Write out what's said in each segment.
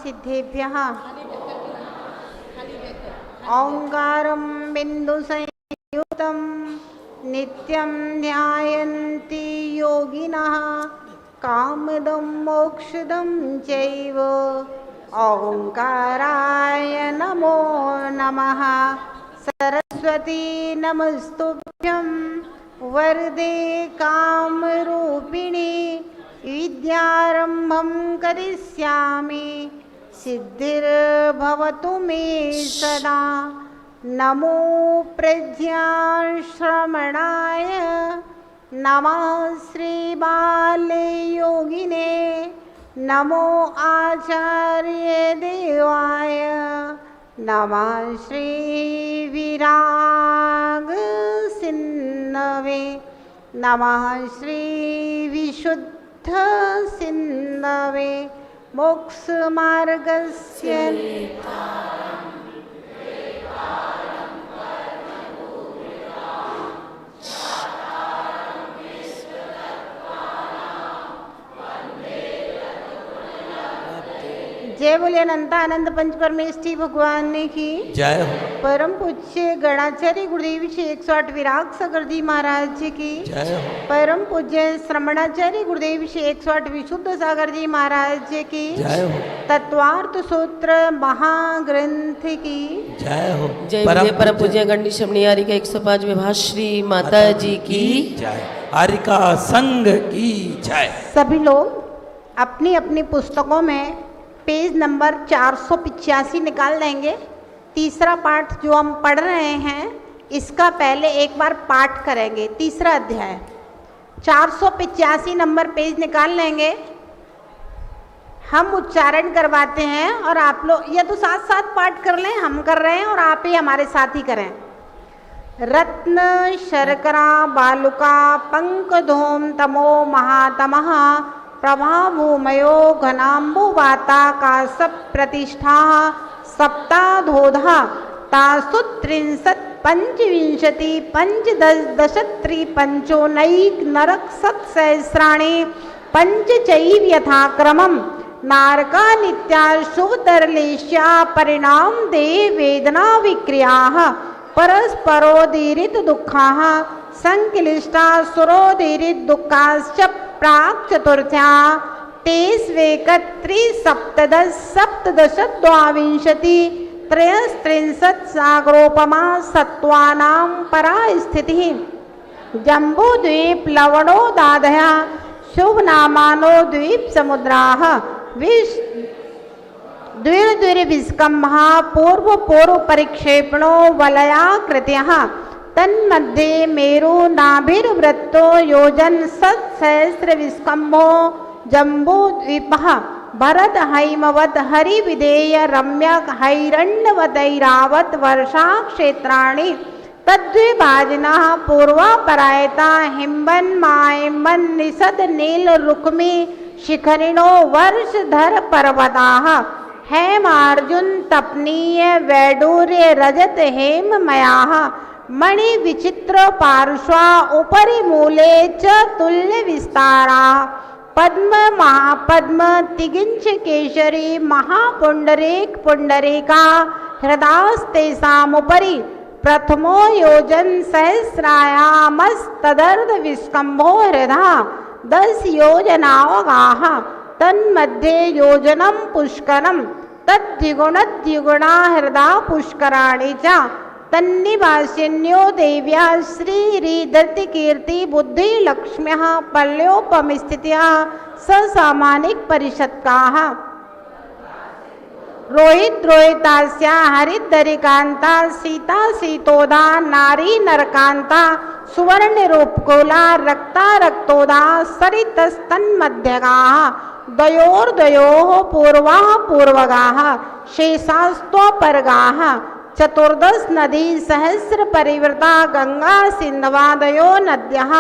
सिद्धेभ्यः ओंकारं बिन्दुसंयुतं नित्यं ध्यायन्ति योगिनः कामदं मोक्षदं चैव ओंकाराय नमो नमः। सरस्वती नमस्तुभ्यं वरदे कामरूपिणी विद्यारंभं करिष्यामि सिद्धिर्भवतु मे सदा। नमो प्रज्ञाश्रमणाय नमः श्रीबालयोगिने नमो आचार्य देवाय नमः श्रीविराग सिन्नवे नमः श्रीविशुद्ध सिन्नवे मोक्ष मार्गस्य जय बोले अनंतानंद पंच परमेष्ठी भगवान ने की जय हो। परम पूज्य गणाचार्य गुरुदेव श्री 108 विराग सागर जी महाराज जी की जय हो। परम पूज्य श्रमणाचार्य गुरुदेव श्री 108 विशुद्ध सागर जी महाराज जी की जय हो। तत्वार्थ सूत्र महाग्रंथ की जय हो। जय परम पूज्य गंडी शमनियारी का 105 विभाश्री माता जी की जय। हरिका संघ की जय। सभी लोग अपनी अपनी पुस्तकों में पेज नंबर 485 निकाल लेंगे। तीसरा पाठ जो हम पढ़ रहे हैं इसका पहले एक बार पाठ करेंगे। तीसरा अध्याय 485 नंबर पेज निकाल लेंगे। हम उच्चारण करवाते हैं और आप लोग या तो साथ साथ पाठ कर लें, हम कर रहे हैं और आप ही हमारे साथ ही करें। रत्न शर्करा बालुका पंकधूम तमो महातमः प्रभाभूमयो घनाम्बुवाता काश्यप प्रतिष्ठा सप्ताधोधा तासुत्रिंशत् पंचविंशति पंचदशत्री पंचोनैक नरक सत्सहस्राणि पंचचैव यथाक्रमम् नारका नित्या शुभतरलेश्या परिणाम दे वेदना विक्रियाः परस्परोदीरित दुःखाः संक्लिष्टा सुरोदीरित दुःखाश्च प्राक् चतुर्थ्या तेष्वेकत्रिसप्तदश सप्तदश द्वाविंशति त्रयस्त्रिंशत् सागरोपमा सत्त्वानां परा स्थितिः जम्बूद्वीप लवणोदाधया शुभनामानो द्वीप समुद्राः द्विर्द्विर्विस्कम्भः पूर्व पूर्व परिक्षेपणो वलयाकृत्यः तन्मध्ये मेरु नाभिर्वृत्तो योजन सत्सहस्र विस्कम्भो जम्बूद्वीपः भरत हैमवत हरिविधेय रम्यक हैरण्यवदैरावत वर्षा क्षेत्राणि तद्विभाजिनः पूर्वापरायता हिम्बन मायम्बन निषद नील रुक्मी शिखरिणो वर्षधर पर्वताः हेमार्जुन तपनीय वैडूर्य रजत हेममयाः मणि विचित्र पार्श्वा उपरि मूले च तुल्य विस्तारा पद्म महापद्म तिगिंच केशरी महापुंडरीक पुंडरीका हृदास्तेषामुपरि प्रथमो योजन सहस्रायामस्तदर्ध विस्कम्भो हृदा 10 योजनावगाः तन्मध्ये योजनं पुष्करं तद्द्विगुणद्विगुणा हृदा पुष्कराणि च तन्निवासिन्यो देव्या श्रीधृतिकीर्ति बुद्धि लक्ष्म्यः पल्योपमिस्थित्या ससामानिक परिषत्काः रोहित रोहितास्या हरिद्दरिकांता सीता सीतोदा नारी नरकांता सुवर्ण रूपकोला रक्ता रक्तोदा सरितस्तन्मध्यगाः द्वयोर्द्वयोः पूर्वाः पूर्वगाः शेषास्त्वपरगाः चतुर्दश नदी सहस्र परिवृता गंगा सिन्धवादयो नद्यः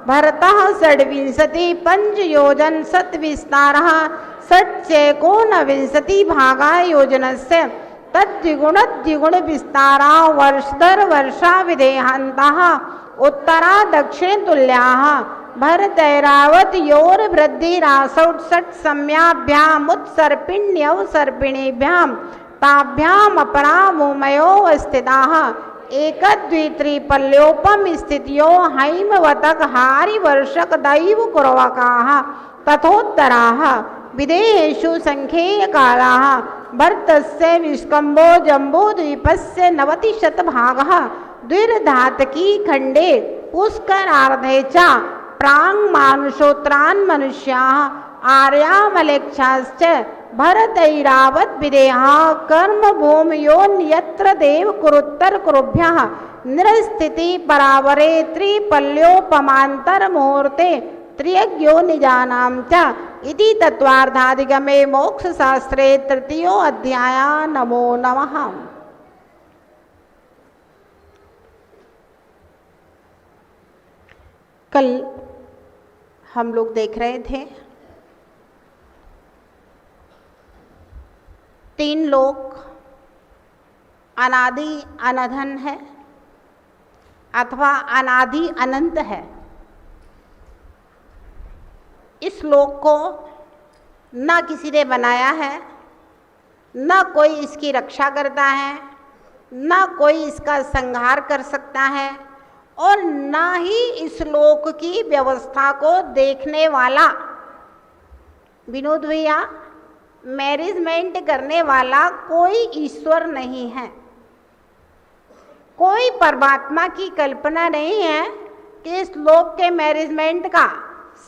भरतः षड्विंशति पंचयोजन सत्विस्तारः षट्चैकोनविंशति भागा योजनस्य तद्विगुण विस्तारा वर्षधर वर्षा विदेहान्तः उत्तरा दक्षिण तुल्याः भरतैरावत योर वृद्धिरासौट्सठ सम्याभ्यामुत्सर्पिण्यवसर्पिणीभ्यां ताभ्याम अपरामोमयो स्थिताः एकद्वित्रिपल्योपम स्थितियो हैमवतक हारि वर्षक दैव कुरवकाः तथोत्तराः विदेहेषु संख्येय कालाः भरतस्य विस्कम्भो जम्बूद्वीपस्य 90% द्विर्धातकी खंडे पुष्करार्धे च प्राङ्मानुषोत्रान् मनुष्याः आर्यामलेक्षाश्च भरतैरावत विदेहा कर्म भूमयोन्यत्र देव कुरुत्तर कुरुभ्यः निरस्थिति परावरे त्रिपल्योपमांतर मुहूर्ते त्रियज्ञो निजानां च इति तत्वार्धाधिगमे मोक्ष शास्त्रे तृतीयो अध्याय। नमो नमः। कल हम लोग देख रहे थे 3 लोक अनादि अनधन है अथवा अनादि अनंत है। इस लोक को न किसी ने बनाया है, न कोई इसकी रक्षा करता है, न कोई इसका संहार कर सकता है और न ही इस लोक की व्यवस्था को देखने वाला विनोद भैया मैनेजमेंट करने वाला कोई ईश्वर नहीं है। कोई परमात्मा की कल्पना नहीं है कि इस लोक के मैनेजमेंट का,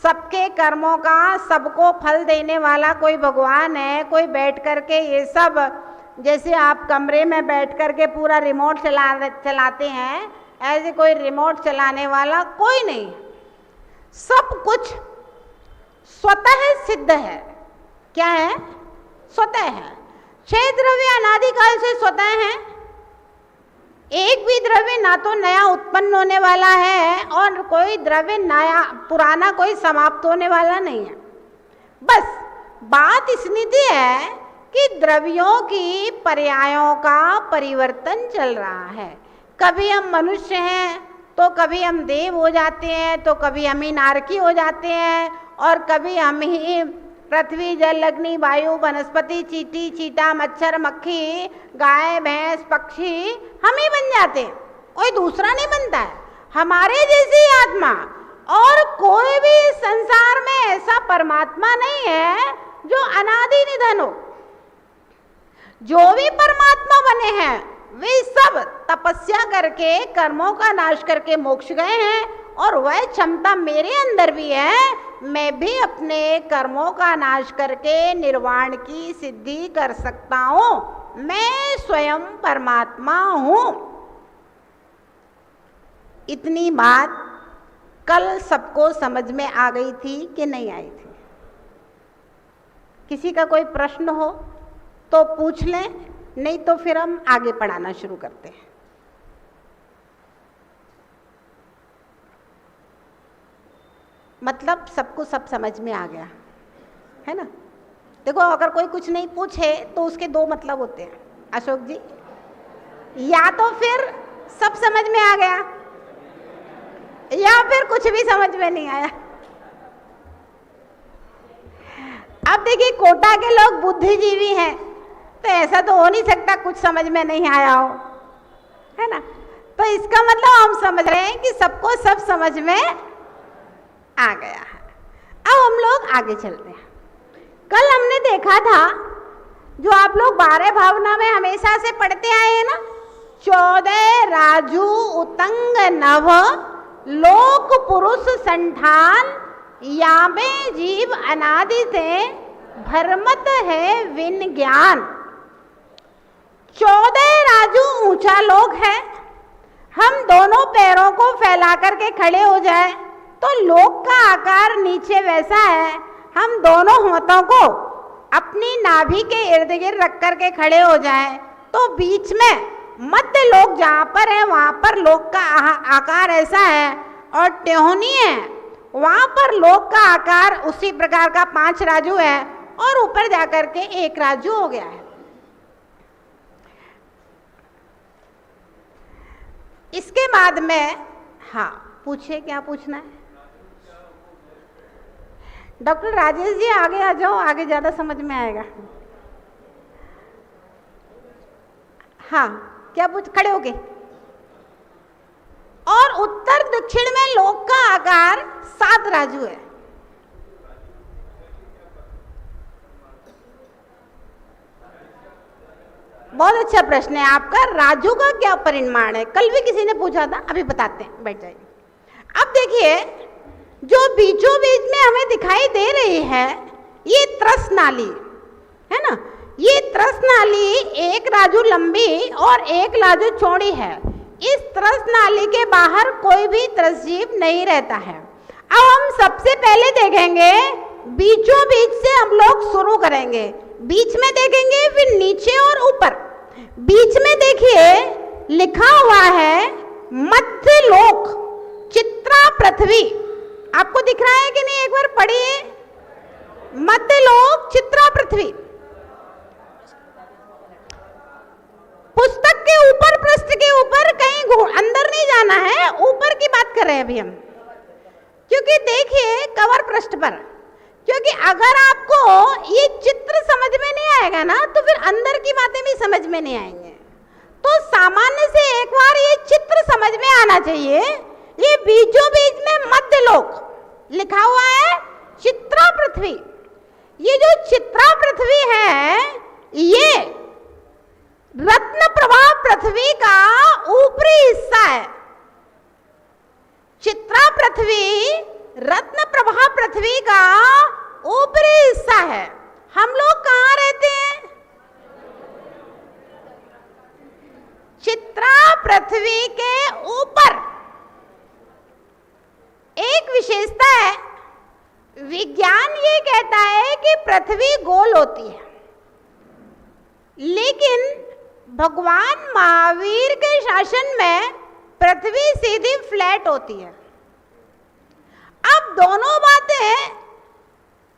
सबके कर्मों का सबको फल देने वाला कोई भगवान है। कोई बैठ करके ये सब, जैसे आप कमरे में बैठ करके पूरा रिमोट चलाते हैं, ऐसे कोई रिमोट चलाने वाला कोई नहीं। सब कुछ स्वतः सिद्ध है। क्या है? स्वतः है। 6 द्रव्य अनादिकाल से स्वतः हैं। एक भी द्रव्य ना तो नया उत्पन्न होने वाला है और कोई द्रव्य नया पुराना कोई समाप्त होने वाला नहीं है। बस बात इस नीति है कि द्रव्यों की पर्यायों का परिवर्तन चल रहा है। कभी हम मनुष्य हैं तो कभी हम देव हो जाते हैं, तो कभी हम ही नारकी हो जाते हैं और कभी हम ही पृथ्वी जल अग्नि वायु वनस्पति चींटी चींटा मच्छर मक्खी गाय भैंस पक्षी हम ही बन जाते हैं। कोई दूसरा नहीं बनता है, हमारे जैसी आत्मा। और कोई भी संसार में ऐसा परमात्मा नहीं है जो अनादि निधन हो। जो भी परमात्मा बने हैं वे सब तपस्या करके कर्मों का नाश करके मोक्ष गए हैं और वह क्षमता मेरे अंदर भी है। मैं भी अपने कर्मों का नाश करके निर्वाण की सिद्धि कर सकता हूं। मैं स्वयं परमात्मा हूं। इतनी बात कल सबको समझ में आ गई थी कि नहीं आई थी? किसी का कोई प्रश्न हो तो पूछ लें, नहीं तो फिर हम आगे पढ़ाना शुरू करते हैं। मतलब सबको सब समझ में आ गया है ना? देखो, अगर कोई कुछ नहीं पूछे तो उसके 2 मतलब होते हैं अशोक जी। या तो फिर सब समझ में आ गया या फिर कुछ भी समझ में नहीं आया। अब देखिए, कोटा के लोग बुद्धिजीवी हैं तो ऐसा तो हो नहीं सकता कुछ समझ में नहीं आया हो, है ना? तो इसका मतलब हम समझ रहे हैं कि सबको सब समझ में आ गया है। अब हम लोग आगे चलते हैं। कल हमने देखा था, जो आप लोग 12 भावना में हमेशा से पढ़ते आए हैं ना, 14 राजू उतंग नव लोक पुरुष संठान याबे जीव अनादि से भरमत है विन ज्ञान। 14 राजू ऊंचा लोक है। हम दोनों पैरों को फैला करके खड़े हो जाए तो लोक का आकार नीचे वैसा है। हम दोनों हाथों को अपनी नाभि के इर्द गिर्द रख करके खड़े हो जाएं तो बीच में मध्य लोक जहाँ पर है वहाँ पर लोक का आकार ऐसा है, और टेहोनी है वहाँ पर लोक का आकार उसी प्रकार का 5 राजू है और ऊपर जाकर के 1 राजू हो गया है। इसके बाद में, हाँ पूछिए, क्या पूछना है? डॉक्टर राजेश जी आगे आ जाओ, आगे ज्यादा समझ में आएगा। हाँ, क्या पूछ, खड़े हो गए। और उत्तर दक्षिण में लोक का आकार 7 राजू है। बहुत अच्छा प्रश्न है आपका। राजू का क्या परिमाण है, कल भी किसी ने पूछा था, अभी बताते हैं, बैठ जाइए। अब देखिए, जो बीचों बीच में हमें दिखाई दे रही है ये त्रस नाली है ना। ये त्रस नाली 1 राजू लंबी और 1 राजू चौड़ी है। इस त्रस नाली के बाहर कोई भी त्रस जीव नहीं रहता है। अब हम सबसे पहले देखेंगे, बीचों बीच से हम लोग शुरू करेंगे। बीच में देखेंगे, फिर नीचे और ऊपर। बीच में देखिए लिखा हुआ है मध्यलोक चित्रा पृथ्वी। आपको दिख रहा है कि नहीं, एक बार पढ़िए, मध्यलोक चित्रा पृथ्वी। पुस्तक के ऊपर, पृष्ठ के ऊपर, कहीं अंदर नहीं जाना है, ऊपर की बात कर रहे हैं अभी हम। क्योंकि देखिए कवर पृष्ठ पर, क्योंकि अगर आपको ये चित्र समझ में नहीं आएगा ना, तो फिर अंदर की बातें भी समझ में नहीं आएंगे। तो सामान्य से एक बार ये चित्र समझ में आना चाहिए। ये बीचों बीच में मध्यलोक लिखा हुआ है चित्रा पृथ्वी। ये जो चित्रा पृथ्वी है, ये रत्न प्रभा पृथ्वी का ऊपरी हिस्सा है। चित्रा पृथ्वी रत्न प्रभा पृथ्वी का ऊपरी हिस्सा है। हम लोग कहाँ रहते हैं? चित्रा पृथ्वी के ऊपर। एक विशेषता है, विज्ञान ये कहता है कि पृथ्वी गोल होती है, लेकिन भगवान महावीर के शासन में पृथ्वी सीधी फ्लैट होती है। अब दोनों बातें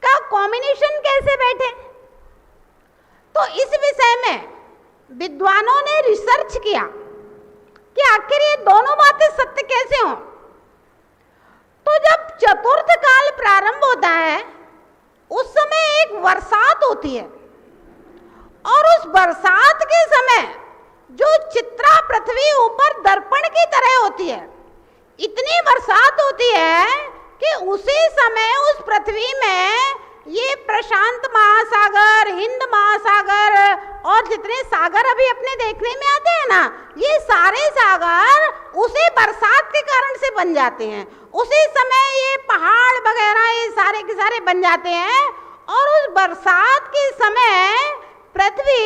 का कॉम्बिनेशन कैसे बैठे, तो इस विषय में विद्वानों ने रिसर्च किया कि आखिर ये दोनों बातें सत्य कैसे हों। तो जब चतुर्थ काल प्रारंभ होता है, उस समय एक बरसात होती है, और उस बरसात के समय जो चित्रा पृथ्वी ऊपर दर्पण की तरह होती है, इतनी बरसात होती है कि उसी समय उस पृथ्वी में ये प्रशांत महासागर, हिंद महासागर और जितने सागर अभी अपने देखने में आते हैं ना, ये सारे सागर उसी बरसात के कारण से बन जाते हैं। उसी समय ये पहाड़ वगैरह ये सारे के सारे बन जाते हैं, और उस बरसात के समय पृथ्वी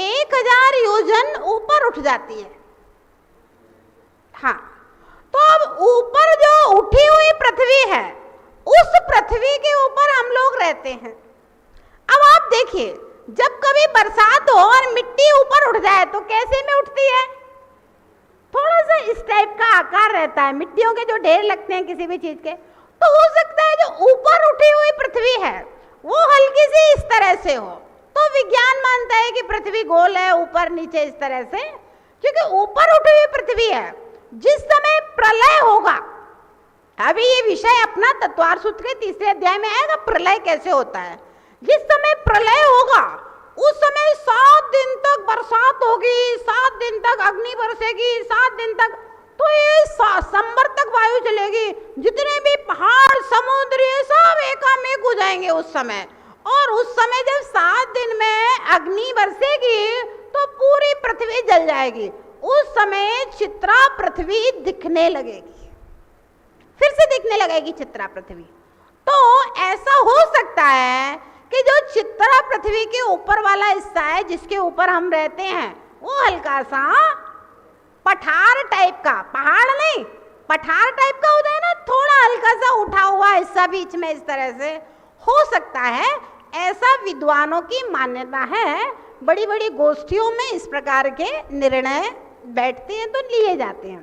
1000 योजन ऊपर उठ जाती है। हाँ, तो अब ऊपर जो उठी हुई पृथ्वी है, उस पृथ्वी के ऊपर हम लोग रहते हैं। अब आप देखिए, जब कभी बरसात हो और मिट्टी ऊपर उठ जाए तो कैसे में उठती है? थोड़ा सा इस टाइप का आकार रहता है, मिट्टियों के जो ढेर लगते हैं किसी भी चीज के। तो हो सकता है जो ऊपर उठी हुई पृथ्वी है वो हल्की सी इस तरह से हो, तो विज्ञान मानता है कि पृथ्वी गोल है, ऊपर नीचे इस तरह से, क्योंकि ऊपर उठी हुई पृथ्वी है। जिस समय प्रलय होगा, अभी ये विषय अपना तत्वार सूत्र के 3रे अध्याय में आएगा, प्रलय कैसे होता है। जिस समय प्रलय होगा उस समय 7 दिन तक बरसात होगी, 7 दिन तक अग्नि बरसेगी, 7 दिन तक, तो ये संबर तक वायु चलेगी। जितने भी पहाड़, समुद्र, ये सब एकामेक हो जाएंगे उस समय। और उस समय जब 7 दिन में अग्नि बरसेगी तो पूरी पृथ्वी जल जाएगी। उस समय चित्रा पृथ्वी दिखने लगेगी, फिर से दिखने लगेगी चित्रा पृथ्वी। तो ऐसा हो सकता है कि जो चित्रा पृथ्वी के ऊपर वाला हिस्सा है जिसके ऊपर हम रहते हैं, वो हल्का सा पठार टाइप का, पहाड़ नहीं, पठार टाइप का होता है ना, थोड़ा हल्का सा उठा हुआ हिस्सा बीच में इस तरह से हो सकता है। ऐसा विद्वानों की मान्यता है। बड़ी बड़ी गोष्ठियों में इस प्रकार के निर्णय बैठते हैं तो लिए जाते हैं।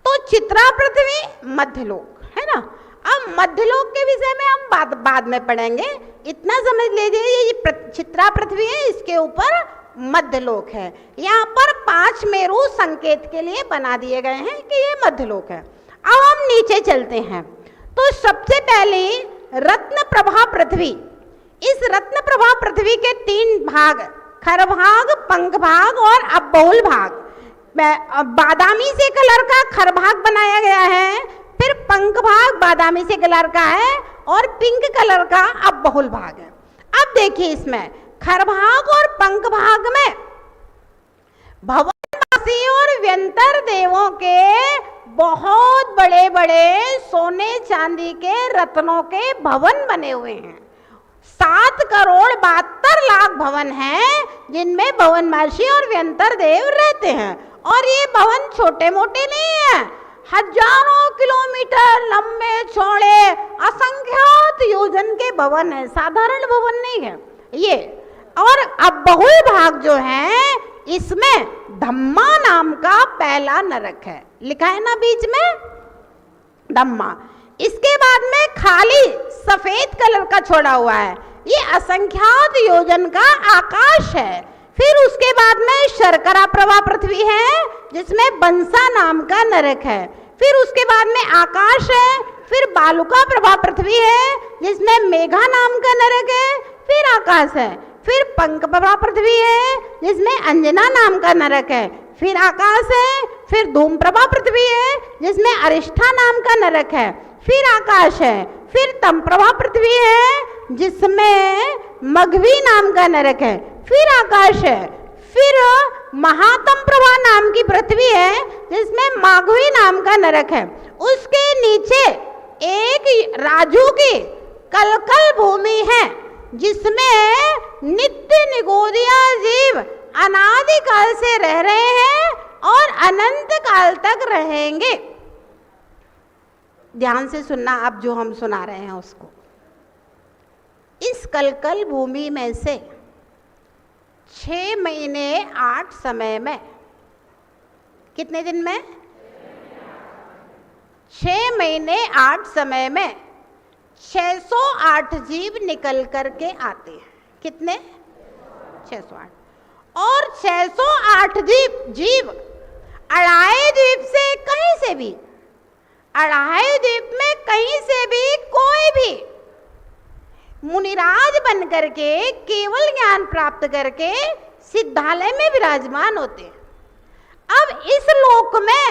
तो चित्रा पृथ्वी मध्यलोक है ना। अब मध्यलोक के विषय में हम बाद में पढ़ेंगे। इतना समझ लीजिए, ये चित्रा पृथ्वी है, इसके ऊपर मध्यलोक है। यहाँ पर 5 मेरु संकेत के लिए बना दिए गए हैं कि ये मध्यलोक है। अब हम नीचे चलते हैं। तो सबसे पहले रत्न प्रभा पृथ्वी। इस रत्न प्रभा पृथ्वी के 3 भाग, खर भाग, पंख भाग और अबहुल भाग। बादामी से कलर का खर भाग बनाया गया है, फिर पंख भाग बादामी से कलर का है और पिंक कलर का अबहुल भाग है। अब देखिए इसमें खर भाग और पंख भाग में भवनवासी और व्यंतर देवों के बहुत बड़े बड़े सोने चांदी के रत्नों के भवन बने हुए हैं। 7,72,00,000 भवन हैं जिनमें भवनवासी और व्यंतर देव रहते हैं। और ये भवन छोटे मोटे नहीं है, हजारों किलोमीटर लंबे चौड़े असंख्यात योजन के भवन है, साधारण भवन नहीं है ये। और अबहुल भाग जो है इसमें धम्मा नाम का पहला नरक है, लिखा है ना बीच में धम्मा। इसके बाद में खाली सफेद कलर का छोड़ा हुआ है, ये असंख्यात योजन का आकाश है। फिर उसके बाद में शर्करा प्रभा पृथ्वी है जिसमें बंसा नाम का नरक है। फिर उसके बाद में आकाश है, फिर बालुका प्रभा पृथ्वी है जिसमें मेघा नाम का नरक है, फिर आकाश है। फिर पंख प्रभा पृथ्वी है जिसमें अंजना नाम का नरक है, फिर आकाश है। फिर धूम प्रभा पृथ्वी है जिसमें अरिष्ठा नाम का नरक है, फिर आकाश है। फिर तम प्रभा पृथ्वी है जिसमें मघवी नाम का नरक है, फिर आकाश है। फिर महातम प्रभा नाम की पृथ्वी है जिसमें माघवी नाम का नरक है। उसके नीचे एक राजू की कलकल भूमि है जिसमें नित्य निगोदिया जीव अनादिकाल से रह रहे हैं और अनंत काल तक रहेंगे। ध्यान से सुनना अब जो हम सुना रहे हैं उसको। इस कलकल भूमि में से 6 महीने 8 समय में, कितने दिन में? 6 महीने 8 समय में 608 जीव निकल करके आते हैं। कितने? 608। और 608 जीव अढ़ाई द्वीप से कहीं से भी, अढ़ाई द्वीप में कहीं से भी कोई भी मुनिराज बन करके केवल ज्ञान प्राप्त करके सिद्धालय में विराजमान होते हैं। अब इस लोक में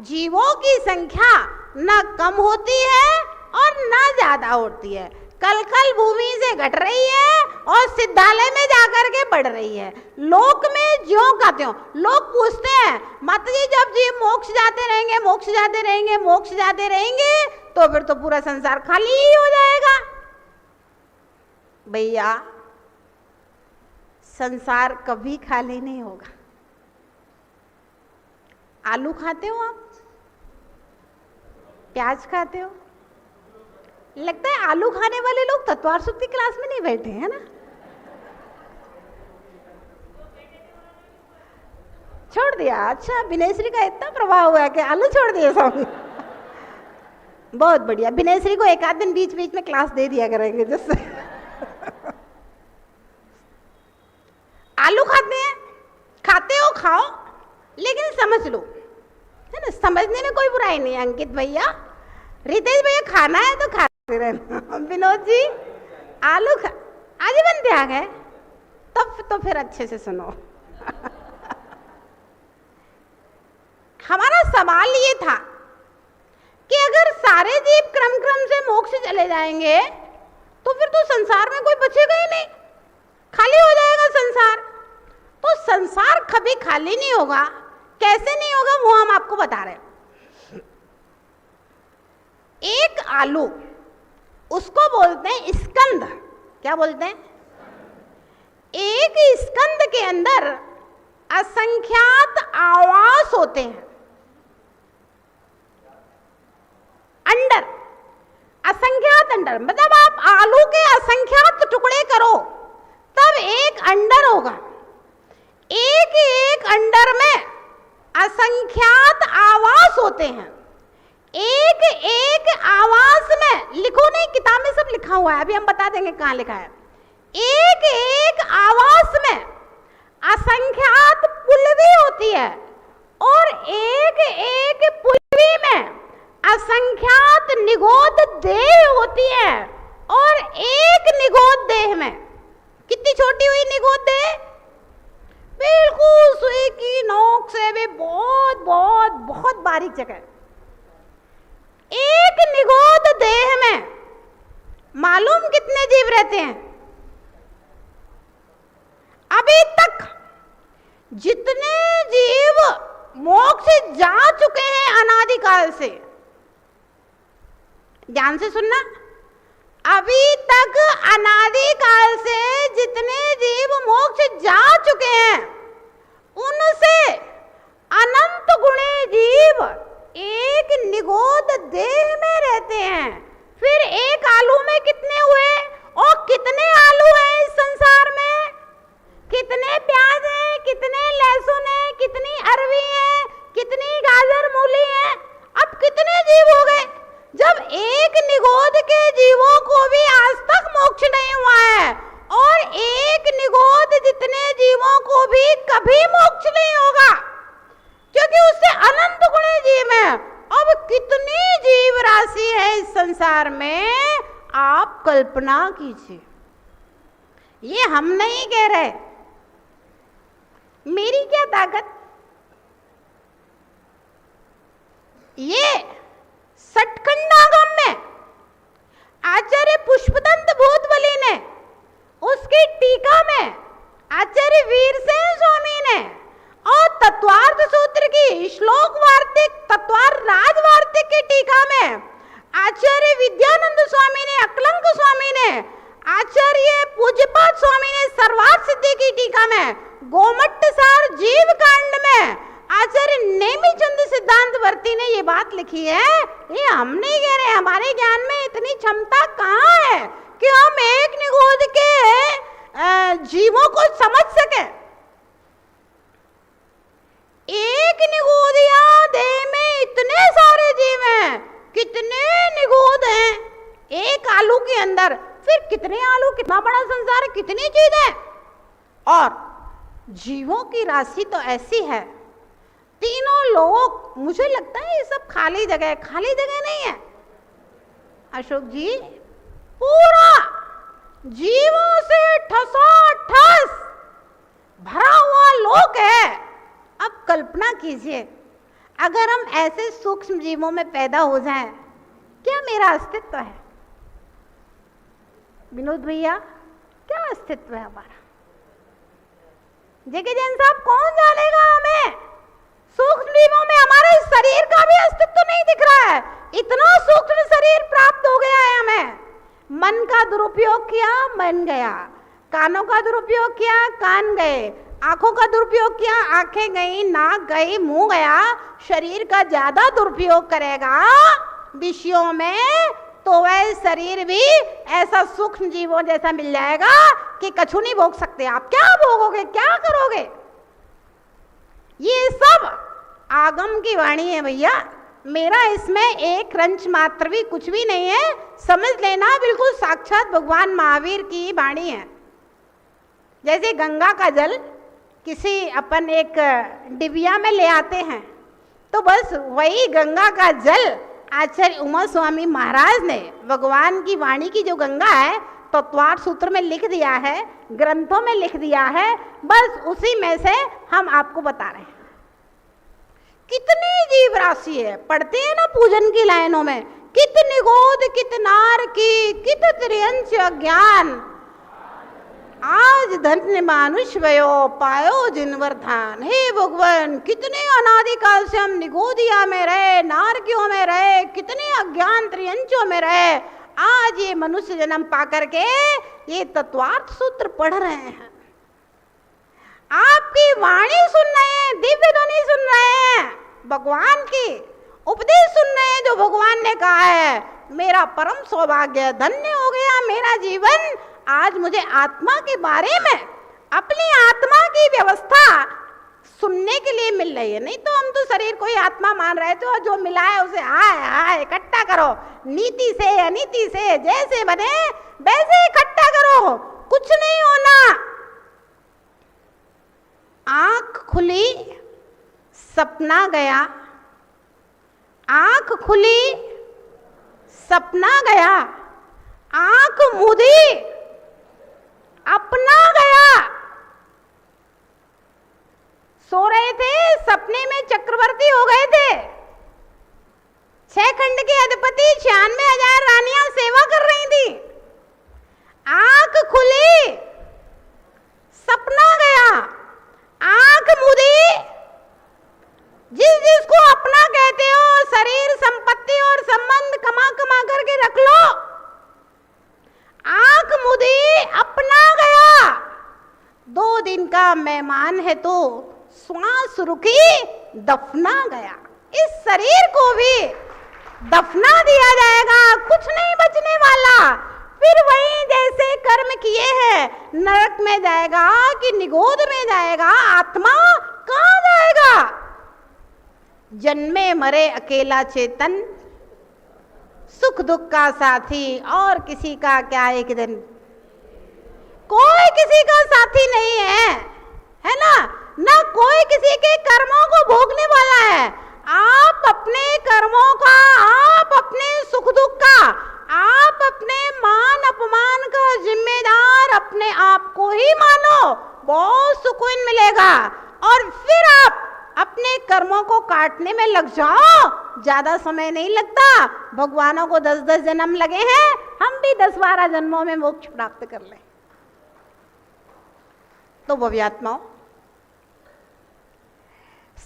जीवों की संख्या न कम होती है और न ज्यादा होती है, कलकल भूमि से घट रही है और सिद्धालय में जाकर के बढ़ रही है। लोक में ज्यों का त्यों। लोग पूछते हैं माता जी जब जीव मोक्ष जाते रहेंगे, मोक्ष जाते रहेंगे, मोक्ष जाते रहेंगे तो फिर तो पूरा संसार खाली ही हो जाएगा। भैया संसार कभी खाली नहीं होगा। आलू खाते हो आप? प्याज खाते हो? लगता है आलू खाने वाले लोग तत्वार सुक्ति क्लास में नहीं बैठे हैं ना। छोड़ दिया? अच्छा, विनयश्री का इतना प्रभाव हुआ है कि आलू छोड़ दिए सब। बहुत बढ़िया। विनयश्री को एक आध दिन बीच बीच में क्लास दे दिया करेंगे जिससे आलू खाते हैं, खाते हो खाओ, लेकिन समझ लो, है ना, समझने में कोई बुराई नहीं है। अंकित भैया, रितेश भैया, खाना है तो खाते रहना। विनोद जी आलू आजीवन त्याग है, तब तो फिर अच्छे से सुनो। हमारा सवाल ये था कि अगर सारे जीव क्रम क्रम से मोक्ष चले जाएंगे तो फिर तो संसार में कोई बचेगा ही नहीं, खाली हो जाएगा संसार। तो संसार कभी खाली नहीं होगा। कैसे नहीं होगा वो हम आपको बता रहे हैं। एक आलू, उसको बोलते हैं स्कंद। क्या बोलते हैं? एक स्कंद के अंदर असंख्यात आवास होते हैं। अंडर, असंख्यात अंडर, मतलब आप आलू के असंख्यात टुकड़े करो तब एक अंडर होगा। एक एक अंडर में असंख्यात आवास होते हैं। एक एक आवास में, लिखो नहीं, किताब में सब लिखा हुआ है, अभी हम बता देंगे कहाँ लिखा है। एक एक आवास में असंख्यात पुलवी होती है और एक एक पुलवी में असंख्यात निगोद देह होती है और एक निगोद देह में, कितनी छोटी हुई निगोद देह, बिल्कुल सुई की नोक से भी बहुत बहुत बहुत बारीक जगह, एक निगोद देह में मालूम कितने जीव रहते हैं? अभी तक जितने जीव मोक्ष जा चुके हैं अनादिकाल से, ध्यान से सुनना, अभी तक अनादिकाल से जितने जीव मोक्ष जा चुके हैं उनसे अनंत गुणे जीव एक निगोद देह में रहते हैं। फिर एक आलू में कितने हुए? और कितने आलू हैं इस संसार में? कितने प्याज हैं, कितने लहसुन है, कितनी अरवी है, कितनी गाजर मूली है? अब कितने जीव हो गए? जब एक निगोद के जीवों को भी आज तक मोक्ष नहीं हुआ है और एक निगोद जितने जीवों को भी कभी मोक्ष नहीं होगा, क्योंकि उससे अनंत गुणे जीव है। अब कितनी जीव राशि है इस संसार में, आप कल्पना कीजिए। ये हम नहीं कह रहे, मेरी क्या ताकत, ये सटखंडागम में आचार्य पुष्पदंत भूतबली ने, उसकी टीका में आचार्य वीरसेन स्वामी ने, और तत्वार्थ सूत्र की श्लोक वार्तिक तत्वार्थ राज वार्तिक की टीका में आचार्य विद्यानंद स्वामी ने, अकलंक स्वामी ने, आचार्य पूज्यपाद स्वामी ने सर्वार्थ सिद्धि की टीका में, गोमट्ट सार जीव कांड में आचार्य नेमिचंद सिद्धांतवर्ती ने ये बात लिखी है। ये हम नहीं कह रहे, हमारे ज्ञान में इतनी क्षमता कहाँ है कि हम एक निगोद के जीवों को समझ सके। एक निगोदिया देह में इतने सारे जीव हैं, कितने निगोद हैं एक आलू के अंदर, फिर कितने आलू, कितना बड़ा संसार है, कितनी चीज है। और जीवों की राशि तो ऐसी है, तीनों लोग, मुझे लगता है ये सब खाली जगह है, खाली जगह नहीं है अशोक जी, पूरा जीवों से ठसाठस भरा हुआ लोक है। अब कल्पना कीजिए, अगर हम ऐसे सूक्ष्म जीवों में पैदा हो जाएं, क्या मेरा अस्तित्व है? विनोद भैया, क्या अस्तित्व है हमारा? जेके जैन साहब, कौन जानेगा हमें? सूक्ष्म जीवों में हमारे शरीर का भी अस्तित्व नहीं दिख रहा है, इतना सूक्ष्म शरीर प्राप्त हो गया है हमें। मन का दुरुपयोग किया, मन गया, कानों का दुरुपयोग किया, कान गए, आंखों का दुरुपयोग किया, आंखें गई, नाक गई, मुंह गया। शरीर का ज्यादा दुरुपयोग करेगा विषयों में तो वह शरीर भी ऐसा सूक्ष्म जीवों जैसा मिल जाएगा कि कछु नहीं भोग सकते। आप क्या भोगोगे, क्या करोगे? ये सब आगम की वाणी है भैया, मेरा इसमें एक रंच मात्र भी कुछ भी नहीं है, समझ लेना, बिल्कुल साक्षात भगवान महावीर की वाणी है। जैसे गंगा का जल किसी अपन एक डिबिया में ले आते हैं, तो बस वही गंगा का जल आचार्य उमा स्वामी महाराज ने भगवान की वाणी की जो गंगा है तत्वार्थ सूत्र में लिख दिया है, ग्रंथों में लिख दिया है, बस उसी में से हम आपको बता रहे हैं। कितनी जीव राशि है, पढ़ते हैं ना पूजन की लाइनों में, कित निगोद कित नार की कित त्रियंश ज्ञान, आज धन्य मानुष वयो पायो जिनवर धान। हे भगवान, कितने अनादिकाल से हम निगोदिया में रहे, नारकियों में रहे, कितने अज्ञान त्रियंशों में रहे, आज ये मनुष्य जन्म पा करके ये तत्वार्थ सूत्र पढ़ रहे हैं, आपकी वाणी सुन रहे हैं, दिव्य ध्वनि सुन रहे हैं, भगवान की उपदेश सुन रहे हैं जो भगवान ने कहा है। मेरा परम सौभाग्य, धन्य हो गया मेरा जीवन, आज मुझे आत्मा के बारे में, अपनी आत्मा की व्यवस्था सुनने के लिए मिल रही है। नहीं तो हम तो शरीर को ही आत्मा मान रहे थे और जो मिला है उसे हाय हाय इकट्ठा करो, नीति से अनीति से जैसे बने वैसे इकट्ठा करो, कुछ नहीं होना। आंख खुली, सपना गया, आंख खुली, सपना गया, आंख मूंदी, अपना गया। सो रहे थे, सपने में चक्रवर्ती हो गए थे। 6 खंड के अधिपति 96,000 रानियां सेवा कर रही थी। आंख खुली, सपना गया। आंख मूंदी, जिसको अपना कहते हो, शरीर, संपत्ति और संबंध कमा कमा करके रख लो। आंख मूंदी, अपना गया। 2 दिन का मेहमान है तो श्वास रुकी, दफना गया। इस शरीर को भी दफना दिया जाएगा, कुछ नहीं बचने वाला। फिर वही जैसे कर्म किए हैं, नरक में जाएगा कि निगोद में जाएगा, आत्मा कहां जाएगा? जन्मे मरे अकेला चेतन, सुख दुख का साथी, और किसी का क्या एक दिन। कोई किसी का साथी नहीं है ना? ना कोई किसी के कर्मों को भोगने वाला है। आप अपने कर्मों का, आप अपने सुख दुख का, आप अपने मान अपमान का जिम्मेदार अपने आप को ही मानो, बहुत सुकून मिलेगा। और फिर आप अपने कर्मों को काटने में लग जाओ, ज्यादा समय नहीं लगता। भगवानों को 10-10 जन्म लगे हैं, हम भी 10-12 जन्मों में मोक्ष प्राप्त कर लें। तो भव्यात्माओं,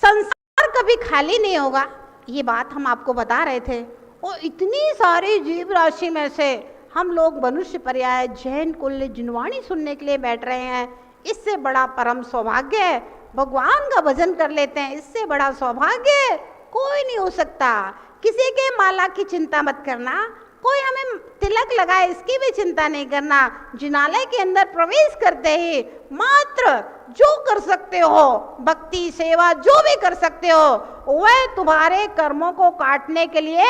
संसार कभी खाली नहीं होगा, ये बात हम आपको बता रहे थे। और इतनी सारी जीव राशि में से हम लोग मनुष्य पर्याय जैन कुल जिनवाणी सुनने के लिए बैठ रहे हैं। इससे बड़ा परम सौभाग्य है। भगवान का भजन कर लेते हैं, इससे बड़ा सौभाग्य कोई नहीं हो सकता। किसी के माला की चिंता मत करना, कोई हमें तिलक लगाए इसकी भी चिंता नहीं करना। जिनालय के अंदर प्रवेश करते ही मात्र जो कर सकते हो, भक्ति सेवा जो भी कर सकते हो, वह तुम्हारे कर्मों को काटने के लिए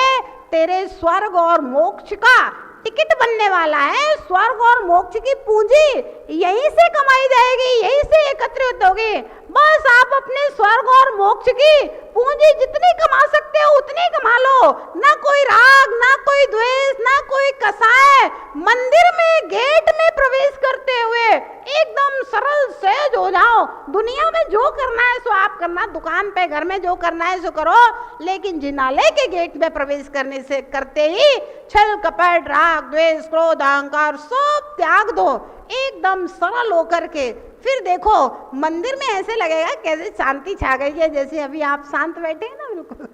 तेरे स्वर्ग और मोक्ष का टिकट बनने वाला है। स्वर्ग और मोक्ष की पूंजी यहीं से कमाई जाएगी, यहीं से एकत्रित होगी। बस आप अपने स्वर्ग और मोक्ष की पूंजी जितनी कमा सकते हो उतनी कमा लो। ना कोई राग, ना कोई द्वेष, ना कोई कसाय। मंदिर में गेट में प्रवेश करते हुए एकदम सरल सहज हो जाओ। दुनिया में जो करना है सो आप करना, दुकान पे घर में जो करना है सो करो, लेकिन जिनालय के गेट में प्रवेश करने से करते ही छल कपट राग द्वेष क्रोध अहंकार सब त्याग दो, एकदम सरल होकर के। फिर देखो मंदिर में ऐसे लगेगा कैसे शांति छा गई है, जैसे अभी आप शांत बैठे हैं ना, बिल्कुल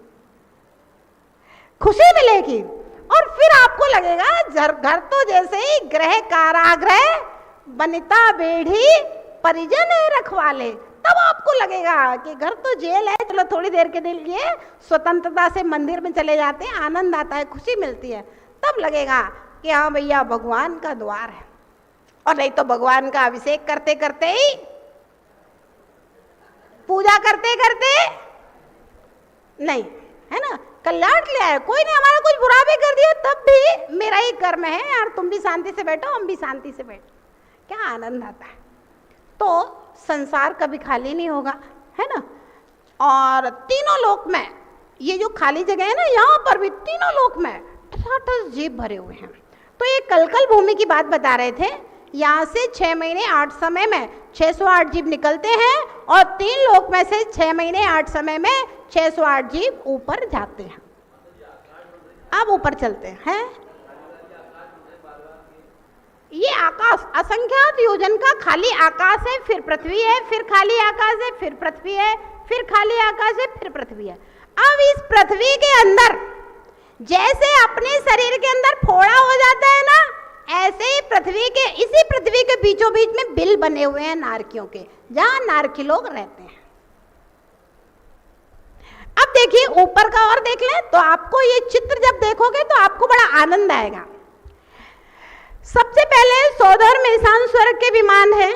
खुशी मिलेगी। और फिर आपको लगेगा घर तो जैसे ही गृह कारागृह, बनिता बेढ़ी, परिजन है रखवाले। तब आपको लगेगा कि घर तो जेल है, चलो थोड़ी देर के लिए स्वतंत्रता से मंदिर में चले जाते हैं, आनंद आता है, खुशी मिलती है। तब लगेगा कि हाँ भैया भगवान का द्वार है। और नहीं तो भगवान का अभिषेक करते करते ही, पूजा करते करते नहीं, है ना, कल्याण लिया है, कोई ने हमारा कुछ बुरा भी कर दिया तब भी मेरा ही कर्म है यार, तुम भी शांति से बैठो, हम भी शांति से बैठो, क्या आनंद आता है। तो संसार कभी खाली नहीं होगा, है ना। और तीनों लोक में ये जो खाली जगह है ना, यहाँ पर भी तीनों लोक में ठसाठस जीव भरे हुए हैं। तो ये कलकल भूमि की बात बता रहे थे। यहाँ से 6 महीने 8 समय में 608 जीव निकलते हैं, और 3 लोक में से 6 महीने 8 समय में 608 जीव ऊपर जाते हैं। अब ऊपर चलते हैं। ये आकाश असंख्यात योजन का खाली आकाश है, फिर पृथ्वी है, फिर खाली आकाश है, फिर पृथ्वी है, फिर खाली आकाश है, फिर पृथ्वी है। अब इस पृथ्वी के अंदर जैसे अपने शरीर के अंदर फोड़ा हो जाता है ना, ऐसे ही इसी पृथ्वी के बीचों बीच में बिल बने हुए हैं नारकियों के, जहां नारकी लोग रहते हैं। अब देखिए ऊपर का और देख लें तो आपको ये चित्र जब देखोगे तो आपको बड़ा आनंद आएगा। सबसे पहले सौधर में ईशान स्वर्ग के विमान है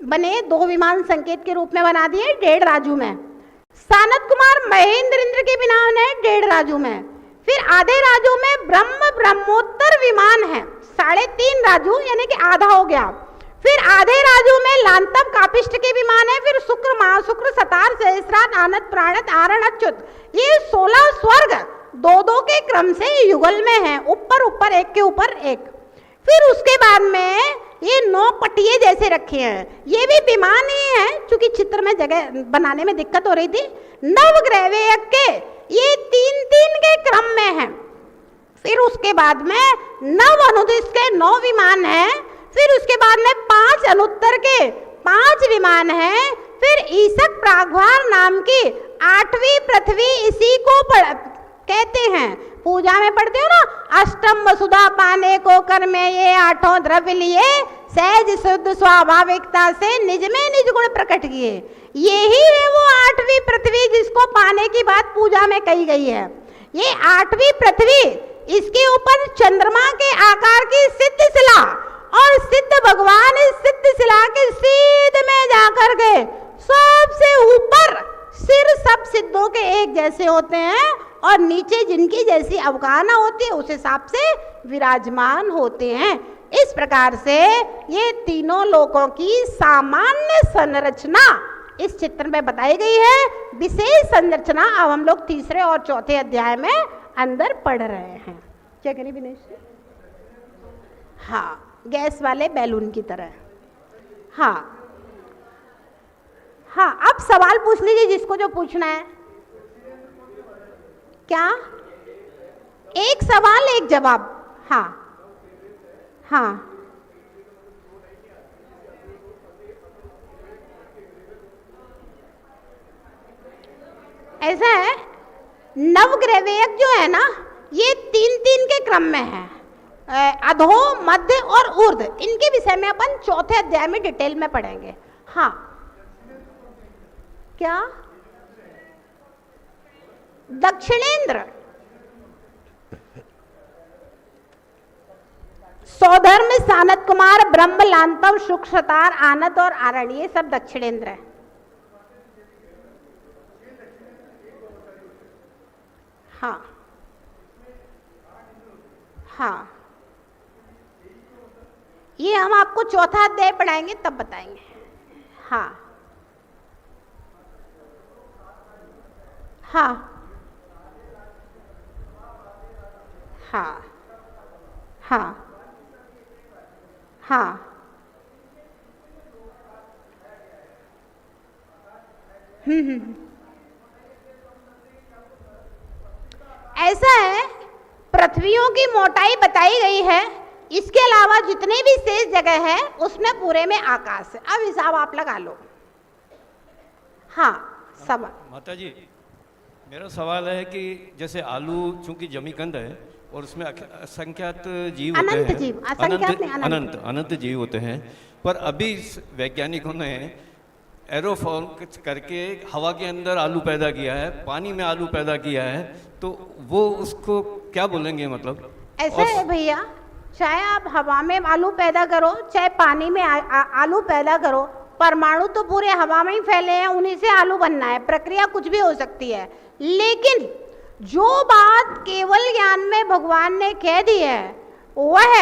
बने, 2 विमान संकेत के रूप में बना दिए 1.5 राजू में। सानत कुमार महेंद्र इंद्र के विमान है 1.5 राजू में। फिर आधे राजू में ब्रह्मोत्तर विमान है 3.5 राजू, यानी कि आधा हो गया। फिर आधे राजू में लांतव कापिष्ट के विमान है। फिर शुक्र महाशुक्र सतार सहस्रात आनत प्राणत आरण अच्युत, ये 16 स्वर्ग 2-2 के क्रम से युगल में है, ऊपर ऊपर एक के ऊपर एक। फिर उसके बाद में ये 9 पटिये जैसे रखे हैं, ये भी विमान ही है, क्योंकि चित्र में जगह बनाने में दिक्कत हो रही थी। नवग्रह के ये 3-3 के क्रम में है। फिर उसके बाद में 9 अनुदिश के 9 विमान हैं। फिर उसके बाद में 5 अनुत्तर के 5 विमान हैं। फिर ईशक प्रागभार नाम की 8वीं पृथ्वी इसी को कहते हैं। पूजा में पढ़ते हो ना, अष्टम वसुधा पाने को कर में ये 8 द्रव्य लिए, सहज शुद्ध स्वाभाविकता से निज में निज गुण प्रकट किए। यही है वो 8वीं पृथ्वी जिसको पाने की बात पूजा में कही गई है। ये 8वीं पृथ्वी, इसके ऊपर चंद्रमा के आकार की सिद्ध शिला, और सिद्ध भगवान इस सिद्ध शिला के सीध में जाकर के सबसे ऊपर सिर सब सिद्धों के एक जैसे होते हैं, और नीचे जिनकी जैसी अवगाहना होती है उस हिसाब से विराजमान होते हैं। इस प्रकार से ये तीनों लोकों की सामान्य संरचना इस चित्र में बताई गई है। विशेष संरचना अब हम लोग 3 और 4 अध्याय में अंदर पढ़ रहे हैं। क्या करें विनेश? हाँ, गैस वाले बैलून की तरह। हाँ हाँ, अब सवाल पूछ लीजिए जिसको जो पूछना है। क्या? एक सवाल एक जवाब। हाँ हाँ, ऐसा है, नवग्रहवेयक जो है ना, ये 3-3 के क्रम में है। अधो, मध्य और ऊर्ध्व, इनके विषय में अपन 4 अध्याय में डिटेल में पढ़ेंगे। हाँ, क्या? दक्षिणेंद्र, सौधर्म, सानत कुमार, ब्रह्म, लांतव, शुक, शतार, आनत और आरण, ये सब दक्षिणेंद्र है। हाँ हाँ, ये हम आपको 4 अध्याय पढ़ाएंगे तब बताएंगे। हाँ हाँ हाँ हाँ हाँ, ऐसा है, पृथ्वियों की मोटाई बताई गई है। इसके अलावा जितने भी शेष जगह है उसमें पूरे में आकाश है। अब हिसाब आप लगा लो। हाँ, सवाल। माता जी, मेरा सवाल है कि जैसे आलू चूंकि जमीकंद है और उसमें असंख्यात जीव होते हैं, अनंत जीव होते हैं, पर अभी वैज्ञानिकों ने एरोफॉल करके हवा के अंदर आलू पैदा किया है, पानी में आलू पैदा किया है, तो वो उसको क्या बोलेंगे? मतलब ऐसा है भैया, चाहे आप हवा में आलू पैदा करो, चाहे पानी में आलू पैदा करो, परमाणु तो पूरे हवा में ही फैले हैं, उन्हीं से आलू बनना है। प्रक्रिया कुछ भी हो सकती है, लेकिन जो बात केवल ज्ञान में भगवान ने कह दी है वह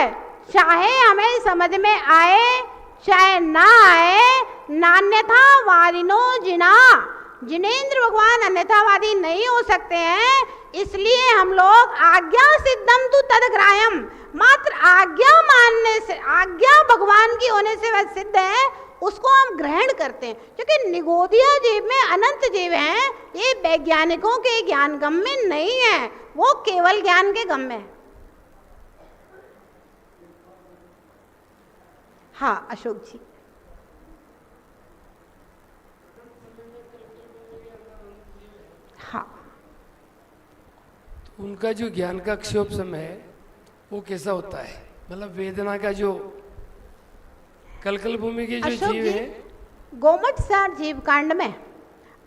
चाहे हमें समझ में आए चाहे ना आए, नान्यथा वादिनो जिना, जिनेंद्र भगवान अन्यथावादी नहीं हो सकते हैं। इसलिए हम लोग आज्ञा सिद्धम तु तदग्राह्यम, मात्र आज्ञा मानने से, आज्ञा भगवान की होने से वह सिद्ध है, उसको हम ग्रहण करते हैं। क्योंकि निगोदिया जीव में अनंत जीव हैं, ये वैज्ञानिकों के ज्ञान गम में नहीं है, वो केवल ज्ञान के गम में है। हाँ अशोक जी, हाँ, तो उनका जो ज्ञान का क्षोभ समय है वो कैसा होता है? मतलब वेदना का जो कलकल भूमि के जो जीव है, गोमट सार जीव कांड में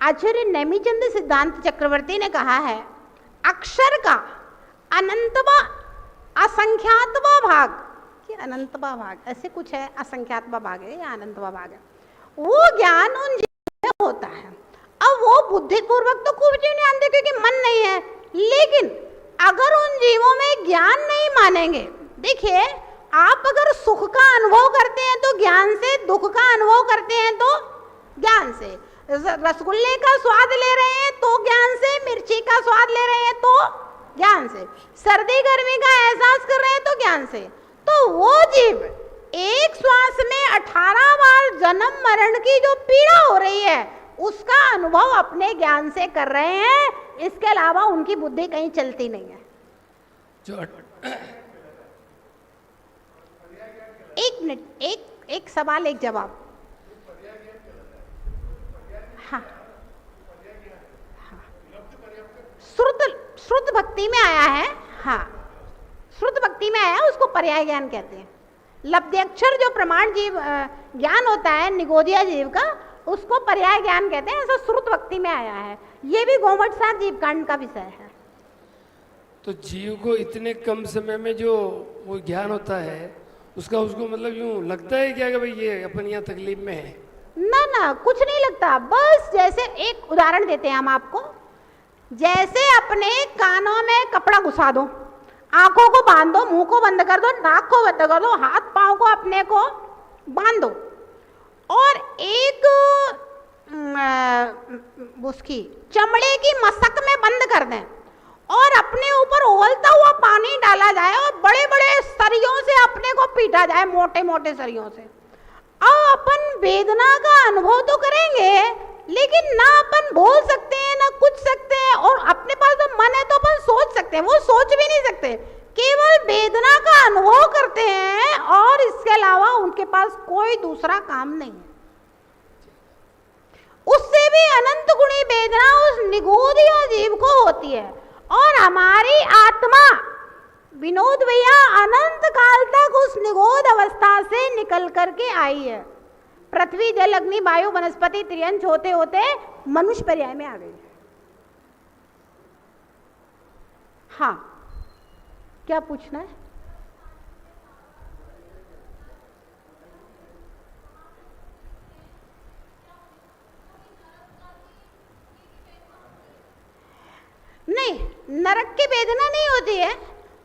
आचार्य नेमिचंद सिद्धांत चक्रवर्ती ने कहा है, अक्षर का अनंतवा असंख्यातवा भाग, कि अनंतवा भाग ऐसे कुछ है, असंख्यातवा भाग है या अनंतवा भाग है, वो ज्ञान उन जीवों में होता है। अब वो बुद्धिपूर्वक तो खूब जीव नहीं आते क्योंकि मन नहीं है, लेकिन अगर उन जीवों में ज्ञान नहीं मानेंगे, देखिए आप अगर सुख का अनुभव करते हैं तो ज्ञान से, दुख का अनुभव करते हैं तो ज्ञान से, रसगुल्ले का स्वाद ले रहे हैं तो ज्ञान से, मिर्ची का स्वाद ले रहे हैं तो ज्ञान से, सर्दी गर्मी का एहसास कर रहे हैं तो ज्ञान से। तो वो जीव एक श्वास में 18 बार जन्म मरण की जो पीड़ा हो रही है उसका अनुभव अपने ज्ञान से कर रहे हैं, इसके अलावा उनकी बुद्धि कहीं चलती नहीं है। जो एक मिनट, एक सवाल एक जवाब। हाँ, श्रुत भक्ति में आया है। हाँ, श्रुत भक्ति में आया है, उसको पर्याय ज्ञान कहते हैं। लब्ध्याक्षर जो प्रमाण जीव ज्ञान होता है निगोदिया जीव का, उसको पर्याय ज्ञान कहते हैं। ऐसा श्रुत भक्ति में आया है। ये भी गोमटसार जीव कांड का विषय है। तो जीव को इतने कम समय में जो वो ज्ञान होता है उसका उसको मतलब यूं लगता है क्या कि भाई ये अपन यहाँ तकलीफ में है? ना ना, कुछ नहीं लगता। बस जैसे एक उदाहरण देते हैं हम आपको, जैसे अपने कानों में कपड़ा घुसा दो, आंखों को बांध दो, मुंह को बंद कर दो, नाक को बंद कर दो, हाथ पांव को अपने को बांध दो और एक उसकी चमड़े की मशक में बंद कर दें और अपने ऊपर उबलता हुआ पानी डाला जाए और बड़े बड़े सरियों से अपने को पीटा जाए, मोटे मोटे सरियों से। अब अपन वेदना का अनुभव तो करेंगे, लेकिन ना अपन बोल सकते हैं ना कुछ सकते हैं, और अपने पास तो मन है तो अपन सोच सकते हैं, वो सोच भी नहीं सकते, केवल वेदना का अनुभव करते हैं और इसके अलावा उनके पास कोई दूसरा काम नहीं है। उससे भी अनंत गुणी वेदना उस निगोदिया जीव को होती है। और हमारी आत्मा विनोद भैया अनंत काल तक उस निगोद अवस्था से निकल करके आई है। पृथ्वी जल अग्नि वायु वनस्पति त्रियंश होते होते मनुष्य पर्याय में आ गई। हाँ, क्या पूछना है? नहीं, नरक की वेदना नहीं होती है।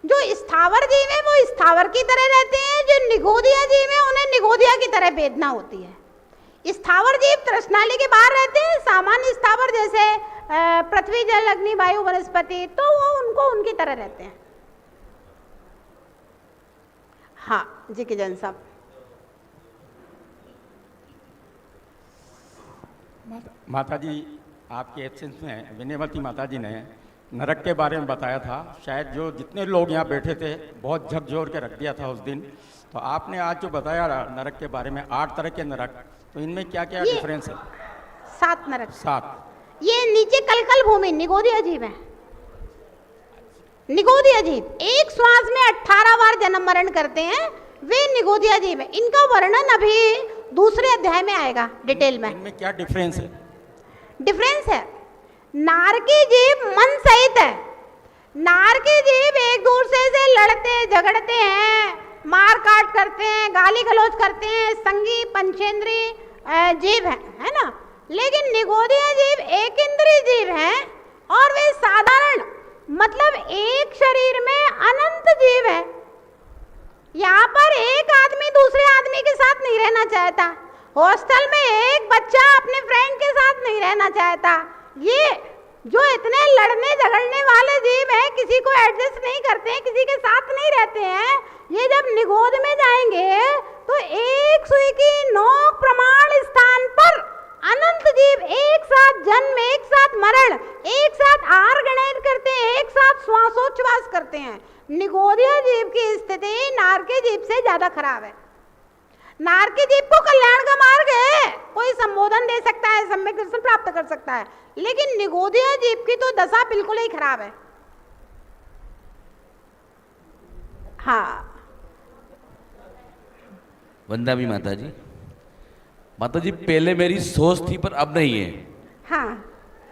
जो स्थावर जीव है वो स्थावर की तरह रहते हैं, जो निगोदिया जीव है उन्हें निगोदिया की तरह वेदना होती है। स्थावर जीव तृष्णाली के बाहर रहते हैं, सामान्य स्थावर जैसे पृथ्वी जल अग्नि वायु वनस्पति, तो वो उनको उनकी तरह रहते हैं। हाँ जी, किजन साहब। माता जी, आपके एब्सेंस में विनयवती माता जी ने नरक के बारे में बताया था। शायद जो जितने लोग यहाँ बैठे थे बहुत झकझोर के रख दिया था उस दिन। तो आपने आज जो बताया नरक के बारे में, 8 तरह के नरक, तो इनमें क्या क्या डिफरेंस है? 7 नरक। 7। ये नीचे कलकल भूमि निगोदिया जीव है। निगोदिया जीव एक श्वास में 18 बार जन्म मरण करते हैं, वे निगोदिया जीव है। इनका वर्णन अभी दूसरे अध्याय में आएगा डिटेल में। इनमें क्या डिफरेंस है? डिफरेंस है, नारकी जीव मन सहित है। नारकी जीव एक दूसरे से लड़ते झगड़ते हैं, मार काट करते हैं, गाली गलौज करते हैं, संगी पंचेंद्री जीव है ना। लेकिन निगोदिया जीव एक इंद्रिय जीव हैं और वे साधारण मतलब एक शरीर में अनंत जीव है। यहाँ पर एक आदमी दूसरे आदमी के साथ नहीं रहना चाहता, हॉस्टल में एक बच्चा अपने फ्रेंड के साथ नहीं रहना चाहता। ये जो इतने लड़ने झगड़ने वाले जीव हैं, किसी को एडजस्ट नहीं करते हैं, किसी के साथ नहीं रहते हैं, ये जब निगोद में जाएंगे तो एक सुई की नोक प्रमाण स्थान पर अनंत जीव एक साथ जन्म, एक साथ मरण, एक साथ आहार ग्रहण करते हैं, एक साथ श्वासोच्छ्वास करते हैं। निगोदिया जीव की स्थिति नारकी जीव से ज्यादा खराब है। नारकी जीव को कल्याण का मार्ग है, कोई संबोधन दे सकता है, सम्यक दर्शन प्राप्त कर सकता है, लेकिन निगोदिया जीव की तो दशा बिल्कुल ही खराब है। हाँ, वंदा भी माता जी। माता जी, पहले मेरी सोच थी पर अब नहीं है। हाँ,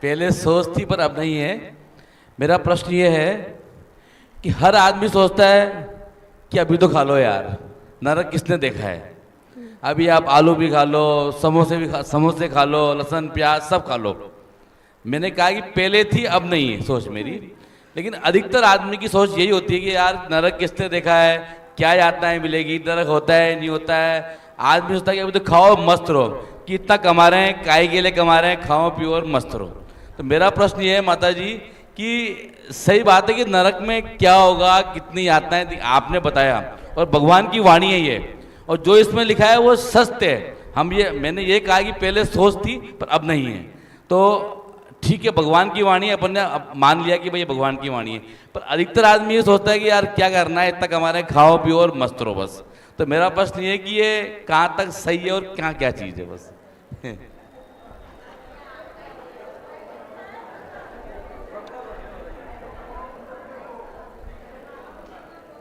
पहले सोच थी पर अब नहीं है। मेरा प्रश्न ये है कि हर आदमी सोचता है कि अभी तो खा लो यार, नरक किसने देखा है। अभी आप आलू भी खा लो, समोसे खा लो, लहसुन प्याज सब खा लो। मैंने कहा कि पहले थी अब नहीं है सोच मेरी, लेकिन अधिकतर आदमी की सोच यही होती है कि यार नरक किसने देखा है, क्या यातनाएं मिलेगी, नरक होता है नहीं होता है। आदमी सोचता है कि अभी तो खाओ मस्त रहो, कि इतना कमा रहे हैं, काय के लिए कमा रहे हैं, खाओ पियो और मस्त रहो। तो मेरा प्रश्न ये है माता जी कि सही बात है कि नरक में क्या होगा, कितनी यातनाएं आपने बताया, और भगवान की वाणी है ये, और जो इसमें लिखा है वो सत्य है। मैंने ये कहा कि पहले सोच थी पर अब नहीं है, तो ठीक है भगवान की वाणी है, अपन ने अब मान लिया कि भाई भगवान की वाणी है। पर अधिकतर आदमी ये सोचता है कि यार क्या करना है, इतना कमा रहे हैं, खाओ पियो और मस्त रहो बस। तो मेरा प्रश्न ये है कि ये कहाँ तक सही है और क्या क्या चीज़ है बस।